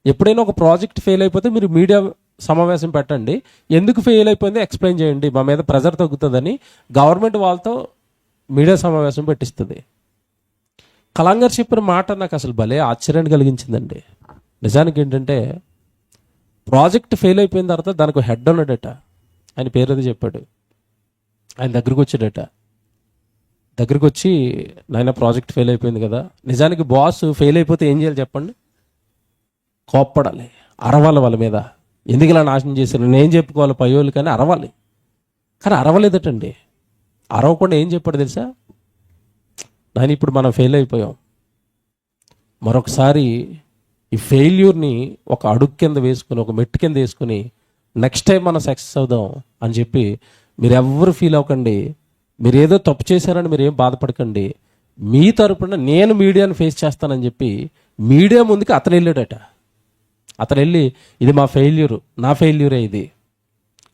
ఎప్పుడైనా ఒక ప్రాజెక్ట్ ఫెయిల్ అయిపోతే మీరు మీడియా సమావేశం పెట్టండి, ఎందుకు ఫెయిల్ అయిపోయిందో ఎక్స్ప్లెయిన్ చేయండి, మా మీద ప్రెజర్ తగ్గుతుందని గవర్నమెంట్ వాళ్ళతో మీడియా సమావేశం పెట్టిస్తుంది. కలాం గారు చెప్పిన మాట నాకు అసలు భలే ఆశ్చర్యాన్ని కలిగించిందండి. నిజానికి ఏంటంటే, ప్రాజెక్ట్ ఫెయిల్ అయిపోయిన తర్వాత దానికి హెడ్ ఉన్నాడట, ఆయన పేరు అది చెప్పాడు. ఆయన దగ్గరికి వచ్చాడట, దగ్గరికి వచ్చి, నాయన ప్రాజెక్ట్ ఫెయిల్ అయిపోయింది కదా. నిజానికి బాస్ ఫెయిల్ అయిపోతే ఏం చేయాలి చెప్పండి? కోప్పడాలి, అరవాలి వాళ్ళ మీద, ఎందుకు ఇలా నాశనం చేశారు, నేనేం చెప్పుకోవాలి పై వాళ్ళు, కానీ అరవాలి. కానీ అరవలేదటండి. అరవకుండా ఏం చెప్పాడు తెలుసా? నాయన ఇప్పుడు మనం ఫెయిల్ అయిపోయాం, మరొకసారి ఈ ఫెయిల్యూర్ని ఒక అడుగు కింద వేసుకుని, ఒక మెట్టు కింద వేసుకుని నెక్స్ట్ టైం మనం సక్సెస్ అవుదాం అని చెప్పి, మీరు ఎవ్వరు ఫీల్ అవ్వకండి, మీరు ఏదో తప్పు చేశారని మీరు ఏం బాధపడకండి, మీ తరపున నేను మీడియాను ఫేస్ చేస్తానని చెప్పి మీడియా ముందుకి అతను వెళ్ళాడట. అతను వెళ్ళి, ఇది మా ఫెయిల్యూరు, నా ఫెయిల్యూరే ఇది,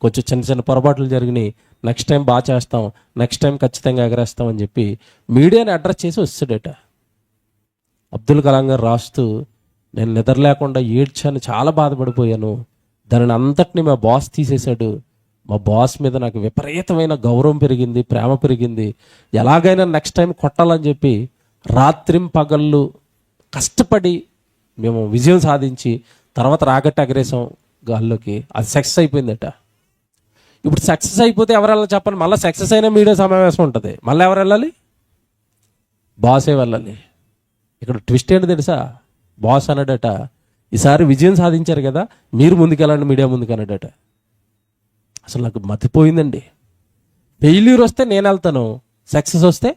కొంచెం చిన్న చిన్న పొరపాట్లు జరిగినాయి, నెక్స్ట్ టైం బాగా చేస్తాం, నెక్స్ట్ టైం ఖచ్చితంగా ఎగరేస్తాం అని చెప్పి మీడియాని అడ్రస్ చేసి వస్తాడట. అబ్దుల్ కలాం గారు రాస్తూ, నేను నిద్ర లేకుండా ఏడ్చాను, చాలా బాధపడిపోయాను, దానిని అంతటిని మా బాస్ తీసేశాడు, మా బాస్ మీద నాకు విపరీతమైన గౌరవం పెరిగింది, ప్రేమ పెరిగింది, ఎలాగైనా నెక్స్ట్ టైం కొట్టాలని చెప్పి రాత్రింపగళ్ళు కష్టపడి మేము విజయం సాధించి తర్వాత రాకెట్ ఎగరేసాం గాల్లోకి. అది సక్సెస్ అయిపోయిందట. ఇప్పుడు సక్సెస్ అయిపోతే ఎవరు వెళ్ళాలి చెప్పండి? మళ్ళీ సక్సెస్ అయిన మీడియా సమావేశం ఉంటుంది, మళ్ళీ ఎవరు వెళ్ళాలి? బాసే వెళ్ళాలి. ఇక్కడ ట్విస్ట్ ఏంటి తెలుసా? బాస్ అన్నాడట, ఈసారి విజయం సాధించారు కదా, మీరు ముందుకెళ్ళండి, మీడియా ముందుకు అన్నాడట. అసలు నాకు మతిపోయిందండి. ఫెయిల్యూర్ వస్తే నేను వెళ్తాను, సక్సెస్ వస్తే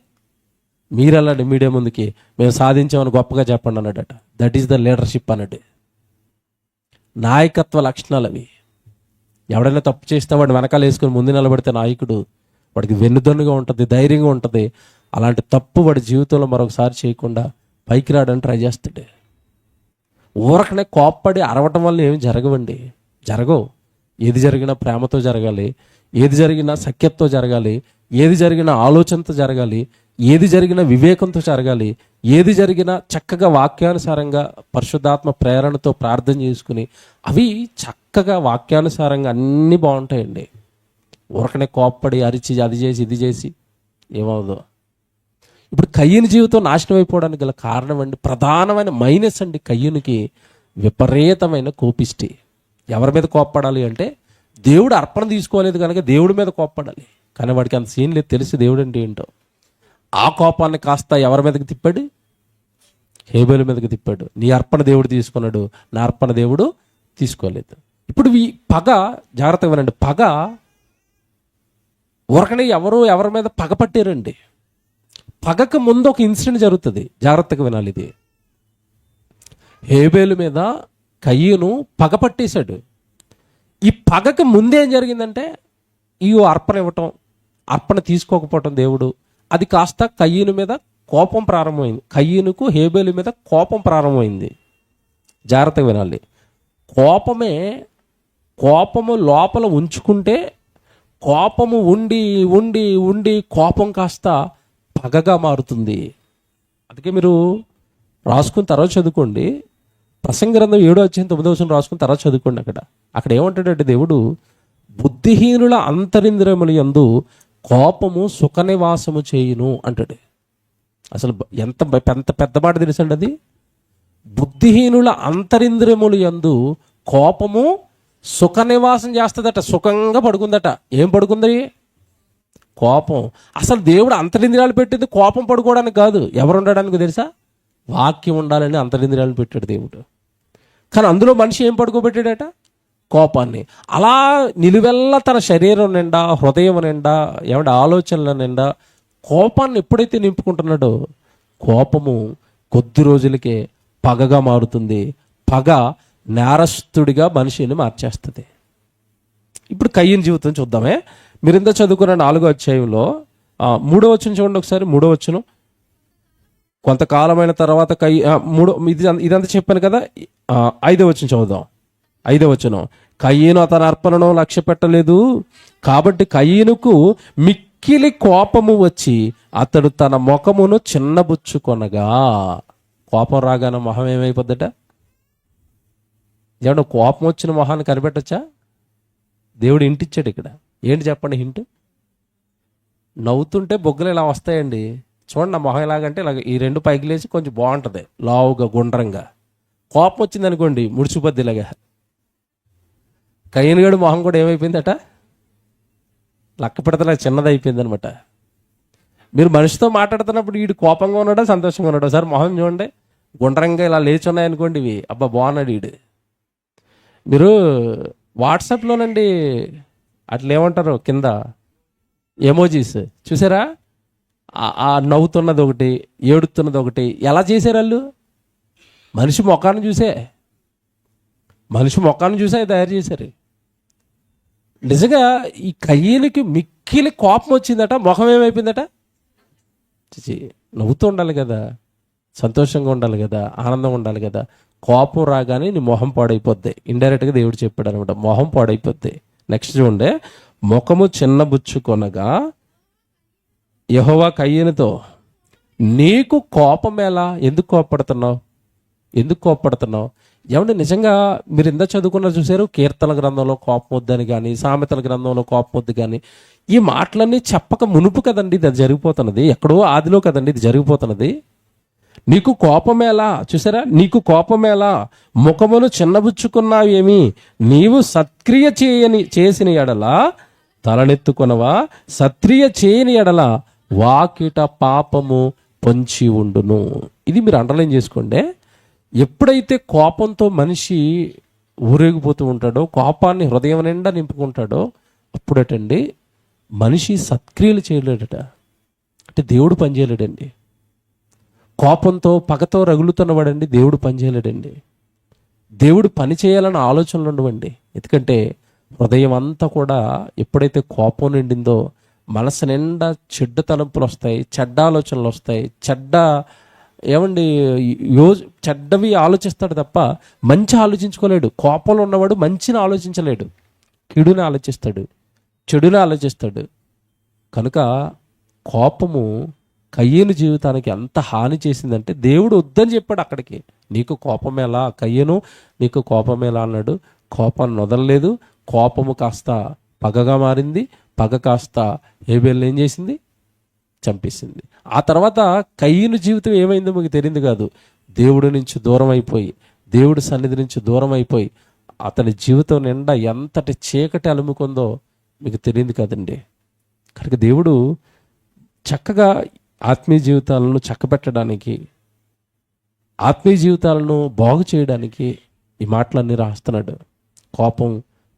మీరు వెళ్ళండి మీడియా ముందుకి, మేము సాధించామని గొప్పగా చెప్పండి అన్నాడట. దట్ ఈస్ ద లీడర్షిప్ అన్నట్టు. నాయకత్వ లక్షణాలు అవి. ఎవడైనా తప్పు చేస్తే వాడు వెనకాల వేసుకొని ముందు నిలబడితే నాయకుడు, వాడికి వెన్నుదన్నుగా ఉంటుంది, ధైర్యంగా ఉంటుంది. అలాంటి తప్పు వాడి జీవితంలో మరొకసారి చేయకుండా పైకి రావడానికి ట్రై చేస్తాడు. ఊరకనే కోప్పడి అరవటం వల్ల ఏమి జరగవండి, జరగవు. ఏది జరిగినా ప్రేమతో జరగాలి, ఏది జరిగినా సఖ్యతతో జరగాలి, ఏది జరిగినా ఆలోచనతో జరగాలి, ఏది జరిగినా వివేకంతో జరగాలి, ఏది జరిగినా చక్కగా వాక్యానుసారంగా పరిశుద్ధాత్మ ప్రేరణతో ప్రార్థన చేసుకుని అవి చక్కగా వాక్యానుసారంగా అన్నీ బాగుంటాయండి. ఊరకనే కోప్పడి అరిచి అది చేసి ఇది చేసి ఏమవుదో. ఇప్పుడు కయ్యని జీవితం నాశనం అయిపోవడానికి గల కారణం అండి, ప్రధానమైన మైనస్ అండి కయ్యనికి విపరీతమైన కోపిష్టి. ఎవరి మీద కోప్పడాలి అంటే దేవుడు అర్పణ తీసుకోలేదు కనుక దేవుడి మీద కోప్పడాలి. కానీ వాడికి అంత సీన్ లేదు, తెలిసి దేవుడు అంటే ఏంటో. ఆ కోపాన్ని కాస్త ఎవరి మీదకి తిప్పాడు? హేబేలు మీదకి తిప్పాడు. నీ అర్పణ దేవుడు తీసుకున్నాడు, నా అర్పణ దేవుడు తీసుకోలేదు. ఇప్పుడు ఈ పగ, జాగ్రత్తగా వినండి, పగ ఊరకనే ఎవరి మీద పగ పట్టారండి. పగకు ముందు ఒక ఇన్సిడెంట్ జరుగుతుంది, జాగ్రత్తగా వినాలి ఇది. హేబేలు మీద కయ్యను పగ పట్టేశాడు. ఈ పగకు ముందేం జరిగిందంటే ఈ అర్పణ ఇవ్వటం, అర్పణ తీసుకోకపోవటం దేవుడు, అది కాస్త కయ్యను మీద కోపం ప్రారంభమైంది. కయ్యనుకు హేబేలు మీద కోపం ప్రారంభమైంది. జాగ్రత్తగా వినాలి. కోపము లోపల ఉంచుకుంటే కోపము ఉండి ఉండి ఉండి కోపం కాస్త పగగా మారుతుంది. అందుకే మీరు రాసుకుని తర్వాత చదువుకోండి. ప్రసంగ గ్రంథం 7:9 రాసుకుని తర్వాత చదువుకోండి. అక్కడ ఏమంటాడంటే దేవుడు, బుద్ధిహీనుల అంతరింద్రియముల యందు కోపము సుఖనివాసము చేయును అంటాడు. అసలు ఎంత పెద్ద మాట తెలుసండి అది. బుద్ధిహీనుల అంతరింద్రియముల యందు కోపము సుఖనివాసం చేస్తుందట, సుఖంగా పడుకుందట. ఏం పడుకుంది? కోపం. అసలు దేవుడు అంతరింద్రియాలు పెట్టింది కోపం పడుకోవడానికి కాదు, ఎవరు ఉండడానికి తెలుసా? వాక్యం ఉండాలని అంతరింద్రియాలు పెట్టాడు దేవుడు. కానీ అందులో మనిషి ఏం పడుకోబెట్టాడట? కోపాన్ని. అలా నిలువెల్లా తన శరీరం నిండా, హృదయం నిండా, ఆలోచనల నిండా కోపాన్ని ఎప్పుడైతే నింపుకుంటున్నాడో కోపము కొద్ది రోజులకే పగగా మారుతుంది. పగ నేరస్తుడిగా మనిషిని మార్చేస్తుంది. ఇప్పుడు కయ్యని జీవితం చూద్దామే. మీరు ఇంత చదువుకున్న 4వ అధ్యాయంలో 3వ వచనం చూడండి ఒకసారి. 3వ వచనం, కొంతకాలమైన తర్వాత ఇదంతా చెప్పాను కదా. 5వ వచనం చదువుదాం. 5వ వచనం, కయ్యను అతని అర్పణను లక్ష్య పెట్టలేదు కాబట్టి కయ్యనుకు మిక్కిలి కోపము వచ్చి అతడు తన ముఖమును చిన్నబుచ్చుకొనగా. కోపం రాగానే మొహం ఏమైపోద్దట? ఏమన్నా కోపం వచ్చిన మొహాన్ని కనిపెట్టచ్చా? దేవుడు ఇంటిచ్చాడు ఇక్కడ. ఏంటి చెప్పండి హింట్? నవ్వుతుంటే బొగ్గలు ఇలా వస్తాయండి. చూడండి నా మొహం ఎలాగంటే ఇలాగ ఈ 2 పైకి లేచి కొంచెం బాగుంటుంది, లావుగా గుండ్రంగా. కోపం వచ్చింది అనుకోండి ముడిచిపోద్ది ఇలాగా. కయ్యనుగాడు మొహం కూడా ఏమైపోయిందట? లక్క పెడతలా చిన్నది అయిపోయింది అనమాట. మీరు మనిషితో మాట్లాడుతున్నప్పుడు వీడు కోపంగా ఉన్నాడా సంతోషంగా ఉన్నాడా? సార్ మొహం చూడండి, గుండ్రంగా ఇలా లేచి ఉన్నాయనుకోండి ఇవి, అబ్బా బాగున్నాడు వీడు. మీరు వాట్సాప్లోనండి అట్లా ఏమంటారు కింద ఎమోజీస్ చూసారా? ఆ నవ్వుతున్నది ఒకటి, ఏడుతున్నది ఒకటి. ఎలా చేశారు వాళ్ళు? మనిషి ముఖాన్ని చూసే తయారు చేశారు. నిజంగా ఈ కయ్యనికి మిక్కిలి కోపం వచ్చిందట. ముఖం ఏమైపోయిందట? నవ్వుతూ ఉండాలి కదా, సంతోషంగా ఉండాలి కదా, ఆనందంగా ఉండాలి కదా. కోపం రాగానే నీ మొహం పాడైపోద్ది. ఇండైరెక్ట్గా దేవుడు చెప్పాడు అనమాట, మొహం పాడైపోద్ది. నెక్స్ట్ చూడండి, ముఖము చిన్నబుచ్చుకొనగా యెహోవా కయ్యనుతో, నీకు కోపం ఎలా? ఎందుకు కోపడుతున్నావు? ఏమంటే నిజంగా మీరు ఇందా చదువుకున్నారు చూసారు, కీర్తన గ్రంథంలో కోపం వద్దని కానీ, సామెతల గ్రంథంలో కోపం వద్దు కానీ, ఈ మాటలన్నీ చెప్పక మునుపు కదండి ఇది జరిగిపోతున్నది. ఎక్కడో ఆదిలో కదండి ఇది జరిగిపోతున్నది. నీకు కోపమేలా, చూసారా, నీకు కోపమేలా, ముఖమును చిన్నబుచ్చుకున్నావేమి, నీవు సత్క్రియ చేసిన ఎడల తలనెత్తుకొనవా, సత్క్రియ చేయని ఎడల వాకిట పాపము పొంచి ఉండును. ఇది మీరు అండర్లైన్ చేసుకోండి. ఎప్పుడైతే కోపంతో మనిషి ఊరేగిపోతూ ఉంటాడో, కోపాన్ని హృదయం నిండా నింపుకుంటాడో, అప్పుడటండి మనిషి సత్క్రియలు చేయలేడట. అంటే దేవుడు పనిచేయలేడండి. కోపంతో పగతో రగులుతున్నవాడండి దేవుడు పనిచేయలేడండి. దేవుడు పని చేయాలన్న ఆలోచనలు ఉండవండి. ఎందుకంటే హృదయం అంతా కూడా ఎప్పుడైతే కోపం నిండిందో మనసు నిండా చెడ్డ తలంపులు వస్తాయి, చెడ్డ ఆలోచనలు వస్తాయి, చెడ్డవి ఆలోచిస్తాడు తప్ప మంచి ఆలోచించుకోలేడు. కోపంలో ఉన్నవాడు మంచిని ఆలోచించలేడు, కీడుని ఆలోచిస్తాడు, చెడుని ఆలోచిస్తాడు. కనుక కోపము కయ్యను జీవితానికి ఎంత హాని చేసిందంటే దేవుడు వద్దని చెప్పాడు అక్కడికి. నీకు కోపమేలా కయ్యను, నీకు కోపమేలా అన్నాడు. కోపాన్ని వదలలేదు. కోపము కాస్త పగగా మారింది. పగ కాస్త హేబేల్ని ఏం చేసింది? చంపేసింది. ఆ తర్వాత కయ్యను జీవితం ఏమైందో మీకు తెలియదు కాదు. దేవుడి నుంచి దూరం అయిపోయి, దేవుడి సన్నిధి నుంచి దూరం అయిపోయి అతని జీవితం నిండా ఎంతటి చీకటి అలుముకుందో మీకు తెలియదు కదండి. కనుక దేవుడు చక్కగా ఆత్మీయ జీవితాలను చక్కబెట్టడానికి, ఆత్మీయ జీవితాలను బాగు చేయడానికి ఈ మాటలన్నీ రాస్తున్నాడు. కోపం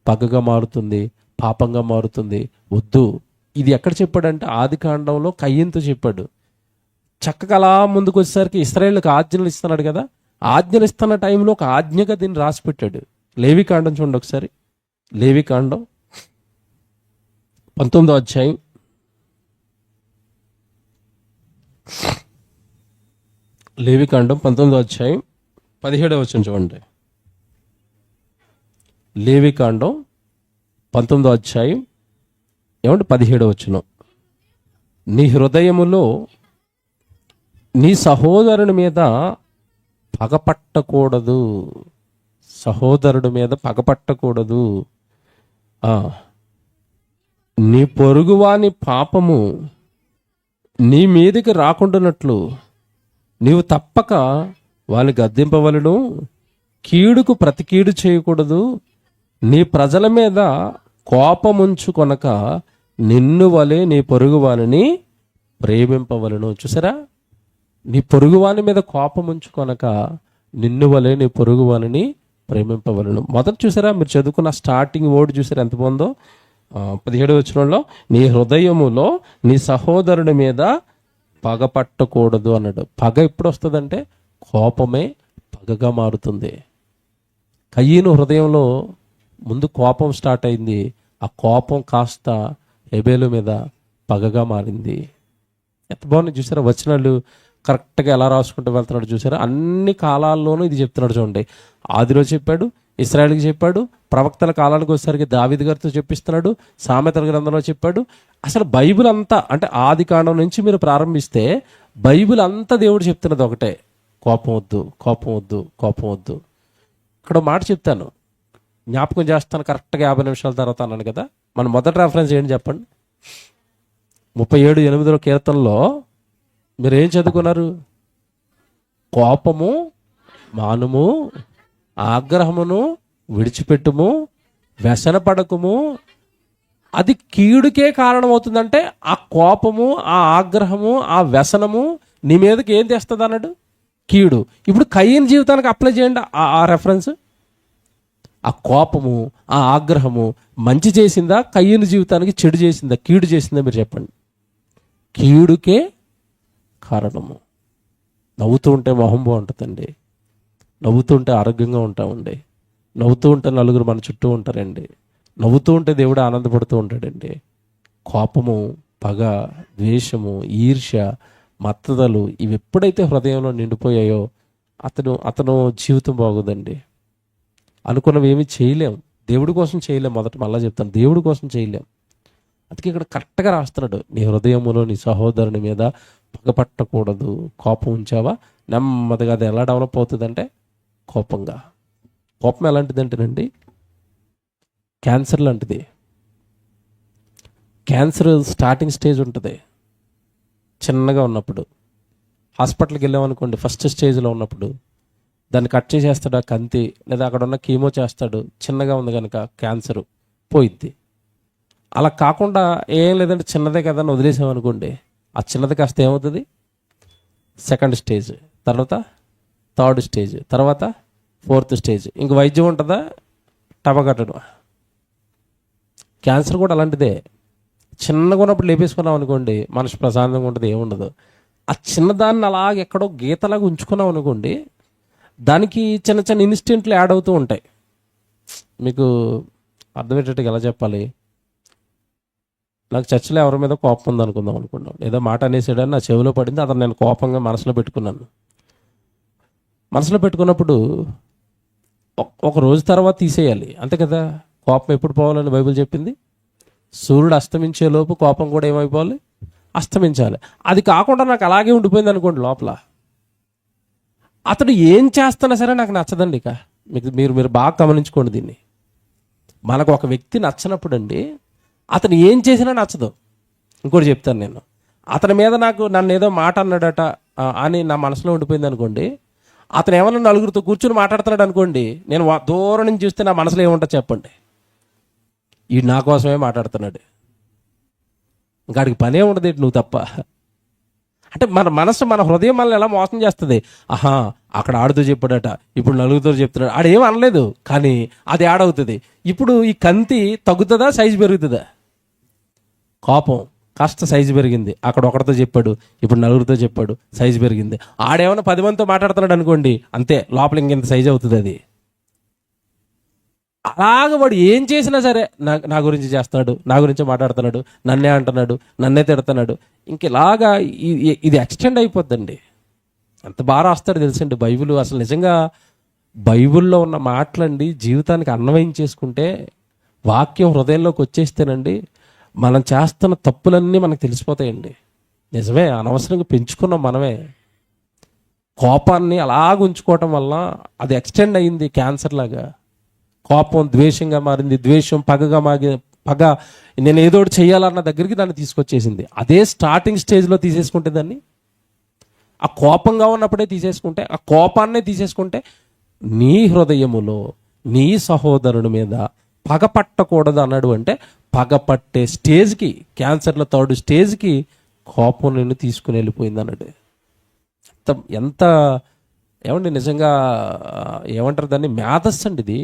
పగగా మారుతుంది, పాపంగా మారుతుంది, వద్దు. ఇది ఎక్కడ చెప్పాడంటే ఆది కాండంలో కయ్యంతో చెప్పాడు. చక్కగా అలా ముందుకు వచ్చేసరికి ఇశ్రాయేలుకి ఆజ్ఞలు ఇస్తున్నాడు కదా, ఆజ్ఞలు ఇస్తున్న టైంలో ఒక ఆజ్ఞగా దీన్ని రాసి పెట్టాడు. లేవికాండం చూడండి ఒకసారి. లేవికాండం 19వ అధ్యాయం 17వ వచనం చూడండి. లేవికాండం 19వ అధ్యాయం 17వ వచనం. నీ హృదయములో నీ సహోదరుని మీద పగపట్టకూడదు, సహోదరుడి మీద పగపట్టకూడదు. నీ పొరుగువాని పాపము నీ మీదికి రాకుండానట్లు నీవు తప్పక వాళ్ళని గద్దింపవలను. కీడుకు ప్రతి కీడు చేయకూడదు. నీ ప్రజల మీద కోపముంచుకొనక నిన్ను వలె నీ పొరుగువానిని ప్రేమింపవలను. చూసారా, నీ పొరుగువాని మీద కోపముంచుకొనక నిన్ను వలె నీ పొరుగువానిని ప్రేమింపవలను. మొదట చూసారా, మీరు చదువుకున్న స్టార్టింగ్ వర్డ్ చూసారా ఎంత బాగుందో. 17వ వచనంలో నీ హృదయములో నీ సహోదరుడి మీద పగపట్టకూడదు అన్నాడు. పగ ఎప్పుడు వస్తుందంటే కోపమే పగగా మారుతుంది. కయ్యను హృదయంలో ముందు కోపం స్టార్ట్ అయింది. ఆ కోపం కాస్త హేబేలు మీద పగగా మారింది. ఎంత బాగుంది చూసారా, వచనాలు కరెక్ట్గా ఎలా రాసుకుంటూ వెళ్తున్నాడు చూసారా. అన్ని కాలాల్లోనూ ఇది చెప్తున్నాడు చూడండి. ఆదిలో చెప్పాడు, ఇశ్రాయేలుకి చెప్పాడు, ప్రవక్తల కాలానికి వచ్చేసరికి దావీదు గారితో చెప్పిస్తున్నాడు, సామెతల గ్రంథంలో చెప్పాడు. అసలు బైబిల్ అంతా అంటే ఆది కాండం నుంచి మీరు ప్రారంభిస్తే బైబిల్ అంతా దేవుడు చెప్తున్నది ఒకటే, కోపం వద్దు, కోపం వద్దు, కోపం వద్దు. ఇక్కడ మాట చెప్తాను, జ్ఞాపకం చేస్తాను కరెక్ట్గా 50 నిమిషాల తర్వాత అన్నాను కదా. మన మొదటి రెఫరెన్స్ ఏంటి చెప్పండి. 37:8 కీర్తనలో మీరు ఏం చదువుకున్నారు? కోపము మానుము, ఆగ్రహమును విడిచిపెట్టుము, వ్యసనపడకుము. అది కీడుకే కారణమవుతుందంటే ఆ కోపము, ఆ ఆగ్రహము, ఆ వ్యసనము నీ మీదకి ఏం తెస్తుంది అన్నాడు? కీడు. ఇప్పుడు కయ్యని జీవితానికి అప్లై చేయండి ఆ రెఫరెన్స్. ఆ కోపము, ఆ ఆగ్రహము మంచి చేసిందా, కయ్యని జీవితానికి చెడు చేసిందా, కీడు చేసిందా? మీరు చెప్పండి. కీడుకే కారణము. నవ్వుతూ ఉంటే మొహం బాగుంటుందండి, నవ్వుతూ ఉంటే ఆరోగ్యంగా ఉంటామండి, నవ్వుతూ ఉంటే నలుగురు మన చుట్టూ ఉంటారండి, నవ్వుతూ ఉంటే దేవుడు ఆనందపడుతూ ఉంటాడండి. కోపము, పగ, ద్వేషము, ఈర్ష్య, మత్తదలు ఇవి ఎప్పుడైతే హృదయంలో నిండిపోయాయో అతను జీవితం బాగుందండి. అనుకున్నవి ఏమీ చేయలేం, దేవుడి కోసం చేయలేం. మొదట మళ్ళీ చెప్తాను, దేవుడి కోసం చేయలేం. అందుకే ఇక్కడ కరెక్ట్గా రాస్తున్నాడు, నీ హృదయములో నీ సహోదరుని మీద పగపట్టకూడదు. కోపం ఉంచావా నెమ్మదిగా అది ఎలా డెవలప్ అవుతుందంటే కోపంగా, కోపం ఎలాంటిదంటేనండి, క్యాన్సర్ లాంటిది. క్యాన్సర్ స్టార్టింగ్ స్టేజ్ ఉంటుంది చిన్నగా ఉన్నప్పుడు. హాస్పిటల్కి వెళ్ళామనుకోండి, ఫస్ట్ స్టేజ్లో ఉన్నప్పుడు దాన్ని కట్ చేసేస్తాడు ఆ కంతి, లేదా అక్కడ ఉన్న కీమో చేస్తాడు. చిన్నగా ఉంది కనుక క్యాన్సర్ పోయిద్ది. అలా కాకుండా ఏం లేదంటే చిన్నదే కదా అని వదిలేసామనుకోండి, ఆ చిన్నది కాస్త ఏమవుతుంది, సెకండ్ స్టేజ్, తర్వాత థర్డ్ స్టేజ్, తర్వాత ఫోర్త్ స్టేజ్. ఇంక వైద్యం ఉంటుందా, టపకట్టడం. క్యాన్సర్ కూడా అలాంటిదే. చిన్నగా ఉన్నప్పుడు లేపేసుకున్నాం అనుకోండి, మనసు ప్రశాంతంగా ఉంటుంది, ఏముండదు. ఆ చిన్నదాన్ని అలాగే ఎక్కడో గీతలాగా ఉంచుకున్నాం అనుకోండి, దానికి చిన్న చిన్న ఇన్స్టెంట్లు యాడ్ అవుతూ ఉంటాయి. మీకు అర్థమయ్యేటట్టుగా ఎలా చెప్పాలి, నాకు చర్చిలో ఎవరి మీద కోపం ఉంది అనుకుందాం, ఏదో మాట అనేసాడని నా చెవిలో పడింది, అతను నేను కోపంగా మనసులో పెట్టుకున్నాను. మనసులో పెట్టుకున్నప్పుడు ఒక రోజు తర్వాత తీసేయాలి, అంతే కదా. కోపం ఎప్పుడు పోవాలని బైబిల్ చెప్పింది, సూర్యుడు అస్తమించే లోపు కోపం కూడా ఏమైపోవాలి, అస్తమించాలి. అది కాకుండా నాకు అలాగే ఉండిపోయింది అనుకోండి లోపల, అతడు ఏం చేస్తున్నా సరే నాకు నచ్చదండి. ఇక మీరు బాగా గమనించుకోండి దీన్ని. మనకు ఒక వ్యక్తి నచ్చనప్పుడు అండి, అతను ఏం చేసినా నచ్చదు. ఇంకోటి చెప్తాను నేను, అతని మీద నన్ను ఏదో మాట అన్నాడట అని నా మనసులో ఉండిపోయింది అనుకోండి, అతను ఏమన్నా నలుగురితో కూర్చుని మాట్లాడుతున్నాడు అనుకోండి, నేను దూరం నుంచి చూస్తే నా మనసులో ఏముంటుంది చెప్పండి, ఈ నా కోసమే మాట్లాడుతున్నాడు, ఇంకాడికి పనే ఉండదు నువ్వు తప్ప. అంటే మన మనసు, మన హృదయం మనల్ని ఎలా మోసం చేస్తుంది. ఆహా, అక్కడ ఆడుతూ చెప్పాడట, ఇప్పుడు నలుగురితో చెప్తున్నాడు, ఆడేం అనలేదు కానీ అది ఆడవుతుంది. ఇప్పుడు ఈ కంతి తగ్గుతుందా, సైజు పెరుగుతుందా? కోపం కాస్త సైజు పెరిగింది, అక్కడ ఒకరితో చెప్పాడు, ఇప్పుడు నలుగురితో చెప్పాడు, సైజు పెరిగింది. ఆడేమన్నా 10 మందితో మాట్లాడుతున్నాడు అనుకోండి, అంతే, లోపల ఇంకెంత సైజు అవుతుంది అది. అలాగ వాడు ఏం చేసినా సరే నా గురించి చేస్తున్నాడు, నా గురించి మాట్లాడుతున్నాడు, నన్నే అంటున్నాడు, నన్నే తిడుతున్నాడు, ఇంక ఇలాగా ఇది ఎక్స్టెండ్ అయిపోద్దండి. ఎంత బాగా రాస్తాడు తెలుసండి బైబిల్. అసలు నిజంగా బైబిల్లో ఉన్న మాటలండి జీవితానికి అన్వయం చేసుకుంటే, వాక్యం హృదయంలోకి వచ్చేస్తేనండి, మనం చేస్తున్న తప్పులన్నీ మనకు తెలిసిపోతాయండి. నిజమే, అనవసరంగా పెంచుకున్నాం మనమే. కోపాన్ని అలాగ ఉంచుకోవటం వల్ల అది ఎక్స్టెండ్ అయింది క్యాన్సర్ లాగా. కోపం ద్వేషంగా మారింది, ద్వేషం పగ నేను ఏదో ఒకటి చేయాలన్న దగ్గరికి దాన్ని తీసుకొచ్చేసింది. అదే స్టార్టింగ్ స్టేజ్లో తీసేసుకుంటే, దాన్ని ఆ కోపంగా ఉన్నప్పుడే తీసేసుకుంటే, ఆ కోపాన్నే తీసేసుకుంటే, నీ హృదయములో నీ సహోదరుని మీద పగ పట్టకూడదు అన్నాడు. అంటే పగ పట్టే స్టేజ్కి, క్యాన్సర్లో థర్డ్ స్టేజ్కి కోపం నిన్ను తీసుకుని వెళ్ళిపోయింది అన్నాడు. ఎంత ఏమండి, నిజంగా ఏమంటారు దాన్ని, మేధస్సు అండి ఇది.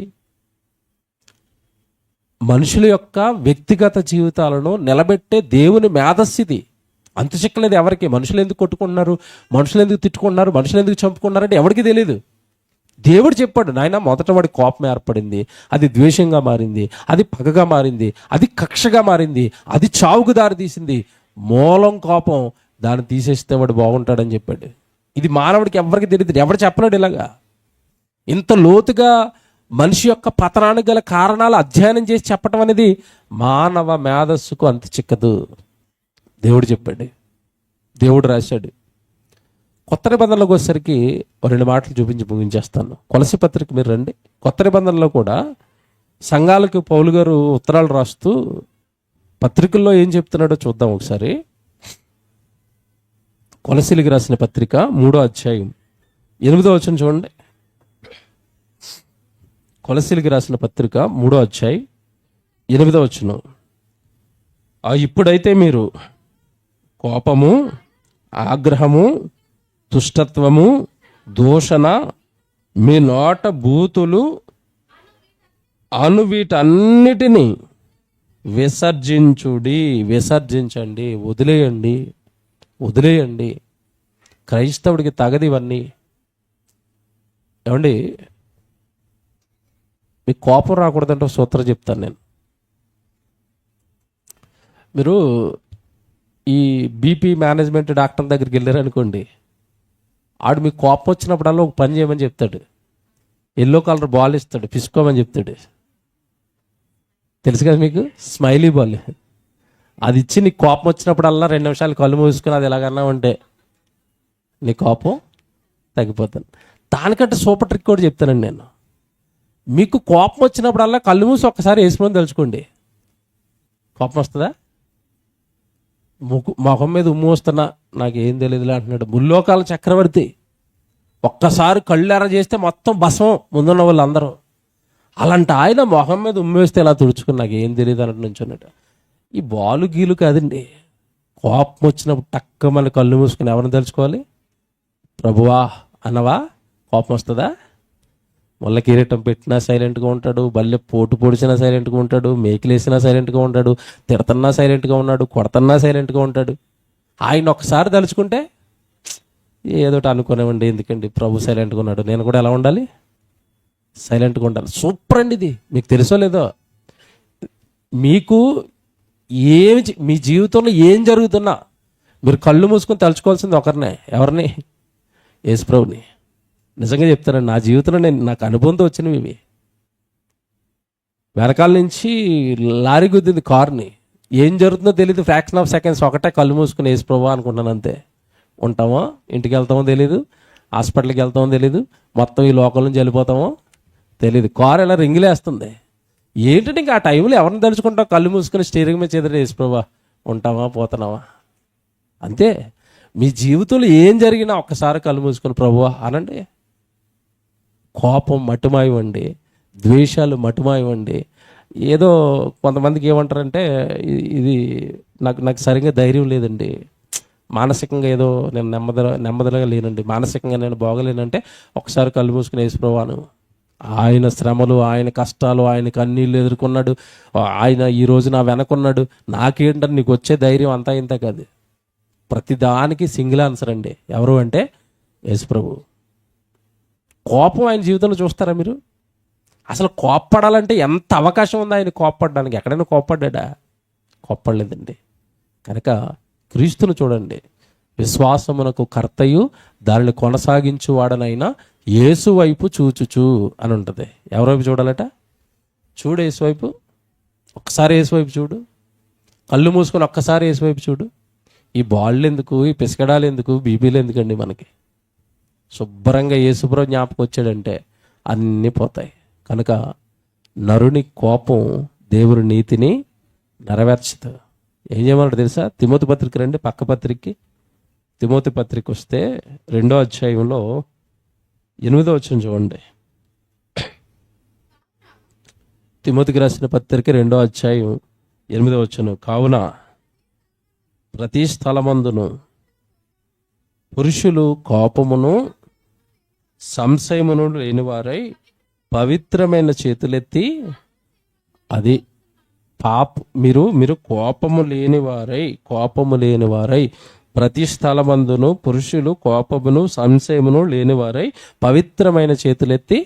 మనుషుల యొక్క వ్యక్తిగత జీవితాలను నిలబెట్టే దేవుని మేధస్సిది. అంత చిక్కలేదు ఎవరికి. మనుషులు ఎందుకు కొట్టుకుంటున్నారు, మనుషులు ఎందుకు తిట్టుకుంటున్నారు, మనుషులు ఎందుకు చంపుకున్నారంటే ఎవరికి తెలియదు. దేవుడు చెప్పాడు, నాయన మొదట వాడి కోపం ఏర్పడింది, అది ద్వేషంగా మారింది, అది పగగా మారింది, అది కక్షగా మారింది, అది చావుకు దారి తీసింది. మూలం కోపం, దాన్ని తీసేస్తే వాడు బాగుంటాడని చెప్పాడు. ఇది మానవుడికి ఎవరికి తెలియదు, ఎవరు చెప్పలేడు ఇలాగా. ఇంత లోతుగా మనిషి యొక్క పతనానికి గల కారణాలు అధ్యయనం చేసి చెప్పడం అనేది మానవ మేధస్సుకు అంత చిక్కదు. దేవుడు చెప్పాడు, దేవుడు రాశాడు. కొత్త నిబంధనలోకి వచ్చేసరికి 2 మాటలు చూపించి ముగించేస్తాను. కొలస్సీ పత్రిక మీరు రండి. కొత్త నిబంధనలో కూడా సంఘాలకు పౌలు గారు ఉత్తరాలు రాస్తూ పత్రికల్లో ఏం చెప్తున్నాడో చూద్దాం ఒకసారి. కొలస్సీలకు రాసిన పత్రిక 3వ అధ్యాయం 8వ వచనం చూడండి. కొలస్సీలకు రాసిన పత్రిక 3వ అధ్యాయం 8వ వచనం. ఇప్పుడైతే మీరు కోపము, ఆగ్రహము, దుష్టత్వము, దూషణ, మీ నోట బూతులు అను వీటన్నిటినీ విసర్జించండి, వదిలేయండి. క్రైస్తవుడికి తగదు ఇవన్నీ. ఏమండి, మీకు కోపం రాకూడదంటే సూత్రం చెప్తాను నేను. మీరు ఈ బీపీ మేనేజ్మెంట్ డాక్టర్ దగ్గరికి వెళ్ళారనుకోండి, ఆడు మీకు కోపం వచ్చినప్పుడల్లా ఒక పని చేయమని చెప్తాడు. ఎల్లో కలర్ బాల్ ఇస్తాడు, పిసుకోమని చెప్తాడు. తెలుసు కదా మీకు, స్మైలీ బాల్. అది ఇచ్చి నీకు కోపం వచ్చినప్పుడల్లా 2 నిమిషాలు కళ్ళు మూసుకుని అది ఎలాగన్నా ఉంటే నీ కోపం తగ్గిపోతాను. దానికంటే సూపర్ ట్రిక్ కూడా చెప్తానండి నేను. మీకు కోపం వచ్చినప్పుడల్లా కళ్ళు మూసి ఒక్కసారి వేసుకొని తలుచుకోండి. కోపం వస్తుందా? మొహం మీద ఉమ్ము వస్తున్నా నాకేం తెలియదులే అంటున్నాడు ముల్లోకాల చక్రవర్తి. ఒక్కసారి కళ్ళు ఎర్ర చేస్తే మొత్తం భస్మం ముందున్న వాళ్ళు అందరూ. అలాంటి ఆయన మొహం మీద ఉమ్ము వేస్తే ఇలా తుడుచుకుని నాకేం తెలియదు అన్నట్టు నుంచున్నాడు. ఈ బాలు గీలు కాదండి. కోపం వచ్చినప్పుడు టక్కమని కళ్ళు మూసుకుని ఎవరిని తలుచుకోవాలి? ప్రభువా అన్నవా? కోపం వస్తుందా? ముళ్ళ కిరీటం పెట్టినా సైలెంట్గా ఉంటాడు, బల్లె పోటు పొడిచినా సైలెంట్గా ఉంటాడు, మేకిలేసినా సైలెంట్గా ఉంటాడు, తిడతన్నా సైలెంట్గా ఉన్నాడు, కొడతన్నా సైలెంట్గా ఉంటాడు. ఆయన ఒకసారి తలుచుకుంటే ఏదోటి అనుకునేవండి, ఎందుకండి ప్రభు సైలెంట్గా ఉన్నాడు, నేను కూడా ఎలా ఉండాలి? సైలెంట్గా ఉండాలి. సూపర్ అండి ఇది. మీకు తెలుసో లేదో, మీకు మీ జీవితంలో ఏం జరుగుతున్నా మీరు కళ్ళు మూసుకొని తలుచుకోవాల్సింది ఒకరినే. ఎవరిని? యేసు ప్రభుని. నిజంగా చెప్తానండి, నా జీవితంలో నాకు అనుభవంతో వచ్చినవి ఇవి. వెనకాల నుంచి లారీ గుద్దింది కారుని, ఏం జరుగుతుందో తెలియదు, ఫ్రాక్షన్ ఆఫ్ సెకండ్స్, ఒకటే కళ్ళు మూసుకుని యేసు ప్రభు అనుకుంటాను అంతే. ఉంటామో, ఇంటికి వెళ్తామో తెలీదు, హాస్పిటల్కి వెళ్తామో తెలీదు, మొత్తం ఈ లోకల్ నుంచి వెళ్ళిపోతామో తెలీదు. కారు ఎలా రింగిలేస్తుంది. ఏంటంటే ఇంకా ఆ టైంలో ఎవరిని తలుచుకుంటాం? కళ్ళు మూసుకొని స్టీరింగ్ మీద చేద్దరు యేసు ప్రభు ఉంటామా పోతున్నావా అంతే. మీ జీవితంలో ఏం జరిగినా ఒక్కసారి కళ్ళు మూసుకొని ప్రభువా అనండి. కోపం మటుమాయవండి, ద్వేషాలు మటుమాయవండి. ఏదో కొంతమందికి ఏమంటారంటే ఇది నాకు సరిగ్గా ధైర్యం లేదండి, మానసికంగా ఏదో నేను నెమ్మదిగా లేనండి, మానసికంగా నేను బాగలేనంటే ఒకసారి కళ్ళు మూసుకుని యేసు ప్రభువాను. ఆయన శ్రమలు, ఆయన కష్టాలు, ఆయన కన్నీళ్ళు ఎదుర్కొన్నాడు, ఆయన ఈరోజు నా వెనకున్నాడు. నాకేంటని నీకు వచ్చే ధైర్యం అంతా ఇంత కాదు. ప్రతిదానికి సింగిల్ ఆన్సర్ అండి. ఎవరు అంటే యేసు ప్రభు. కోపం ఆయన జీవితంలో చూస్తారా మీరు? అసలు కోప్పడాలంటే ఎంత అవకాశం ఉంది ఆయన కోప్పడడానికి? ఎక్కడైనా కోప్పడ్డా? కోప్పడలేదండి. కనుక క్రీస్తును చూడండి, విశ్వాసమునకు కర్తయు దానిని కొనసాగించువాడనైనా యేసు వైపు చూచుచు అని ఉంటుంది. ఎవరి వైపు చూడాలట? చూడు యేసు వైపు. ఒక్కసారి యేసు వైపు చూడు. కళ్ళు మూసుకొని ఒక్కసారి యేసు వైపు చూడు. ఈ బాళ్ళు ఎందుకు, ఈ పిసకడాలు ఎందుకు, బీపీలు ఎందుకండి మనకి? శుభ్రంగా యేసుప్రభు జ్ఞాపకం వచ్చాడంటే అన్నీ పోతాయి. కనుక నరుని కోపం దేవుని నీతిని నెరవేర్చదు. ఏం చేయమన్నాడు తెలుసా? తిమోతి పత్రిక రండి, పక్క పత్రికకి. తిమోతి పత్రిక వస్తే 2వ అధ్యాయంలో 8వ వచనం చూడండి. తిమోతికి రాసిన పత్రిక 2వ అధ్యాయం 8వ వచనం. కావున ప్రతి స్థలమందును పురుషులు కోపమును సంశయమును లేనివారై పవిత్రమైన చేతులెత్తి, అది మీరు కోపము లేనివారై ప్రతి స్థలమందును పురుషులు కోపమును సంశయమును లేనివారై పవిత్రమైన చేతులెత్తి.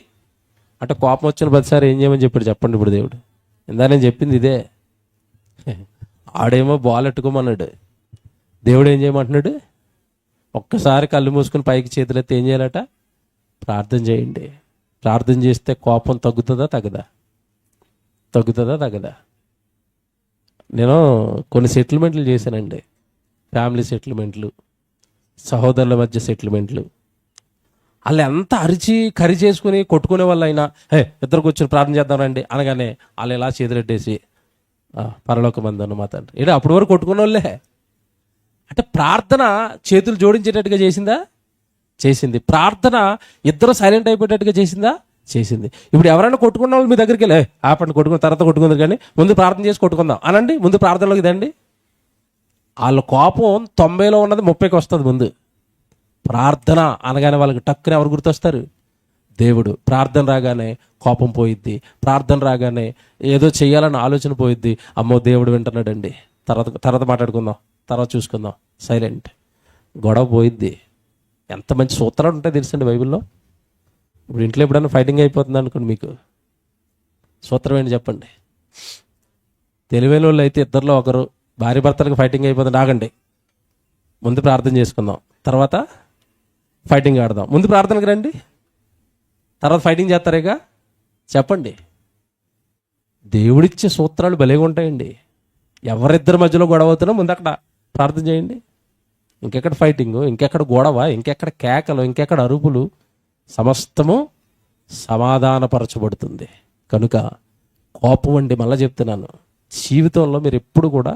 అంటే కోపం వచ్చిన ప్రతిసారి ఏం చేయమని చెప్పాడు చెప్పండి ఇప్పుడు దేవుడు? ఇందా నేను చెప్పింది ఇదే. ఆడేమో బాల్ ఎట్టుకోమన్నాడు, దేవుడు ఏం చేయమంటున్నాడు? ఒక్కసారి కళ్ళు మూసుకుని పైకి చేతులెత్తి ఏం చేయాలట? ప్రార్థన చేయండి. ప్రార్థన చేస్తే కోపం తగ్గుతుందా తగ్గదా? తగ్గదా? నేను కొన్ని సెటిల్మెంట్లు చేశానండి. ఫ్యామిలీ సెటిల్మెంట్లు, సహోదరుల మధ్య సెటిల్మెంట్లు. వాళ్ళు ఎంత అరిచి కరి చేసుకుని కొట్టుకునే వాళ్ళు అయినా, ఇద్దరు కూర్చొని ప్రార్థన చేద్దామండి అనగానే వాళ్ళు ఎలా చేతులెట్టేసి పరలోకమందు అన్నమాట అండి. ఏదో అప్పటి వరకు కొట్టుకునే వాళ్ళే. అంటే ప్రార్థన చేతులు జోడించేటట్టుగా చేసిందా? చేసింది. ప్రార్థన ఇద్దరు సైలెంట్ అయిపోయేటట్టుగా చేసిందా? చేసింది. ఇప్పుడు ఎవరైనా కొట్టుకున్న వాళ్ళు మీ దగ్గరికి వెళ్ళి ఆపండి, కొట్టుకున్న తర్వాత కొట్టుకుందరు కానీ ముందు ప్రార్థన చేసి కొట్టుకుందాం అనండి. ముందు ప్రార్థనలోకి దండి. వాళ్ళ కోపం 90లో ఉన్నది 30కి వస్తుంది. ముందు ప్రార్థన అనగానే వాళ్ళకి టక్కున ఎవరు గుర్తొస్తారు? దేవుడు. ప్రార్థన రాగానే కోపం పోయిద్ది. ప్రార్థన రాగానే ఏదో చేయాలని ఆలోచన పోయిద్ది. అమ్మో దేవుడు వింటున్నాడండి, తర్వాత మాట్లాడుకుందాం, తర్వాత చూసుకుందాం, సైలెంట్. గొడవ పోయిద్ది. ఎంత మంచి సూత్రాలు ఉంటాయి తెలుసండి బైబిల్లో. ఇప్పుడు ఇంట్లో ఎప్పుడైనా ఫైటింగ్ అయిపోతుంది అనుకోండి, మీకు సూత్రం ఏంటి చెప్పండి? తెలివైన వాళ్ళు అయితే ఇద్దరిలో ఒకరు భార్య భర్తలకు ఫైటింగ్ అయిపోతుంది, ఆగండి, ముందు ప్రార్థన చేసుకుందాం, తర్వాత ఫైటింగ్ ఆడదాం. ముందు ప్రార్థనకు రండి, తర్వాత ఫైటింగ్ చేస్తారేగా? చెప్పండి. దేవుడిచ్చే సూత్రాలు భలేగా ఉంటాయండి. ఎవరిద్దరి మధ్యలో గొడవ అవుతున్నా ముందు అక్కడ ప్రార్థన చేయండి. ఇంకెక్కడ ఫైటింగు, ఇంకెక్కడ గొడవ, ఇంకెక్కడ కేకలు, ఇంకెక్కడ అరుపులు, సమస్తము సమాధానపరచబడుతుంది. కనుక కోపం అండి, మళ్ళీ చెప్తున్నాను, జీవితంలో మీరు ఎప్పుడు కూడా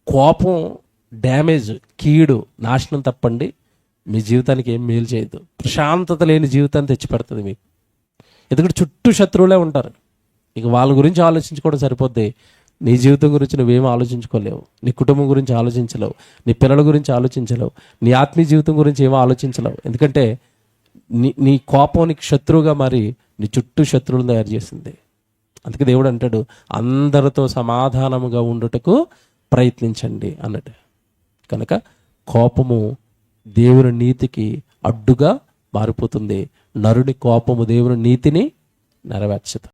కోపం డ్యామేజ్, కీడు, నాశనం తప్పండి మీ జీవితానికి ఏం మేలు చేయదు. ప్రశాంతత లేని జీవితాన్ని తెచ్చిపెడుతుంది మీకు. ఎందుకంటే చుట్టూ శత్రువులే ఉంటారు. ఇక వాళ్ళ గురించి ఆలోచించుకోవడం సరిపోద్ది. నీ జీవితం గురించి నువ్వేం ఆలోచించుకోలేవు, నీ కుటుంబం గురించి ఆలోచించలేవు, నీ పిల్లల గురించి ఆలోచించలేవు, నీ ఆత్మీయ జీవితం గురించి ఏమో ఆలోచించలేవు. ఎందుకంటే నీ కోపం నీకు శత్రువుగా మరి నీ చుట్టూ శత్రువులను తయారు చేసింది. అందుకే దేవుడు అంటాడు, అందరితో సమాధానముగా ఉండుటకు ప్రయత్నించండి అన్నట్టు. కనుక కోపము దేవుని నీతికి అడ్డుగా మారిపోతుంది. నరుని కోపము దేవుని నీతిని నెరవేర్చదు.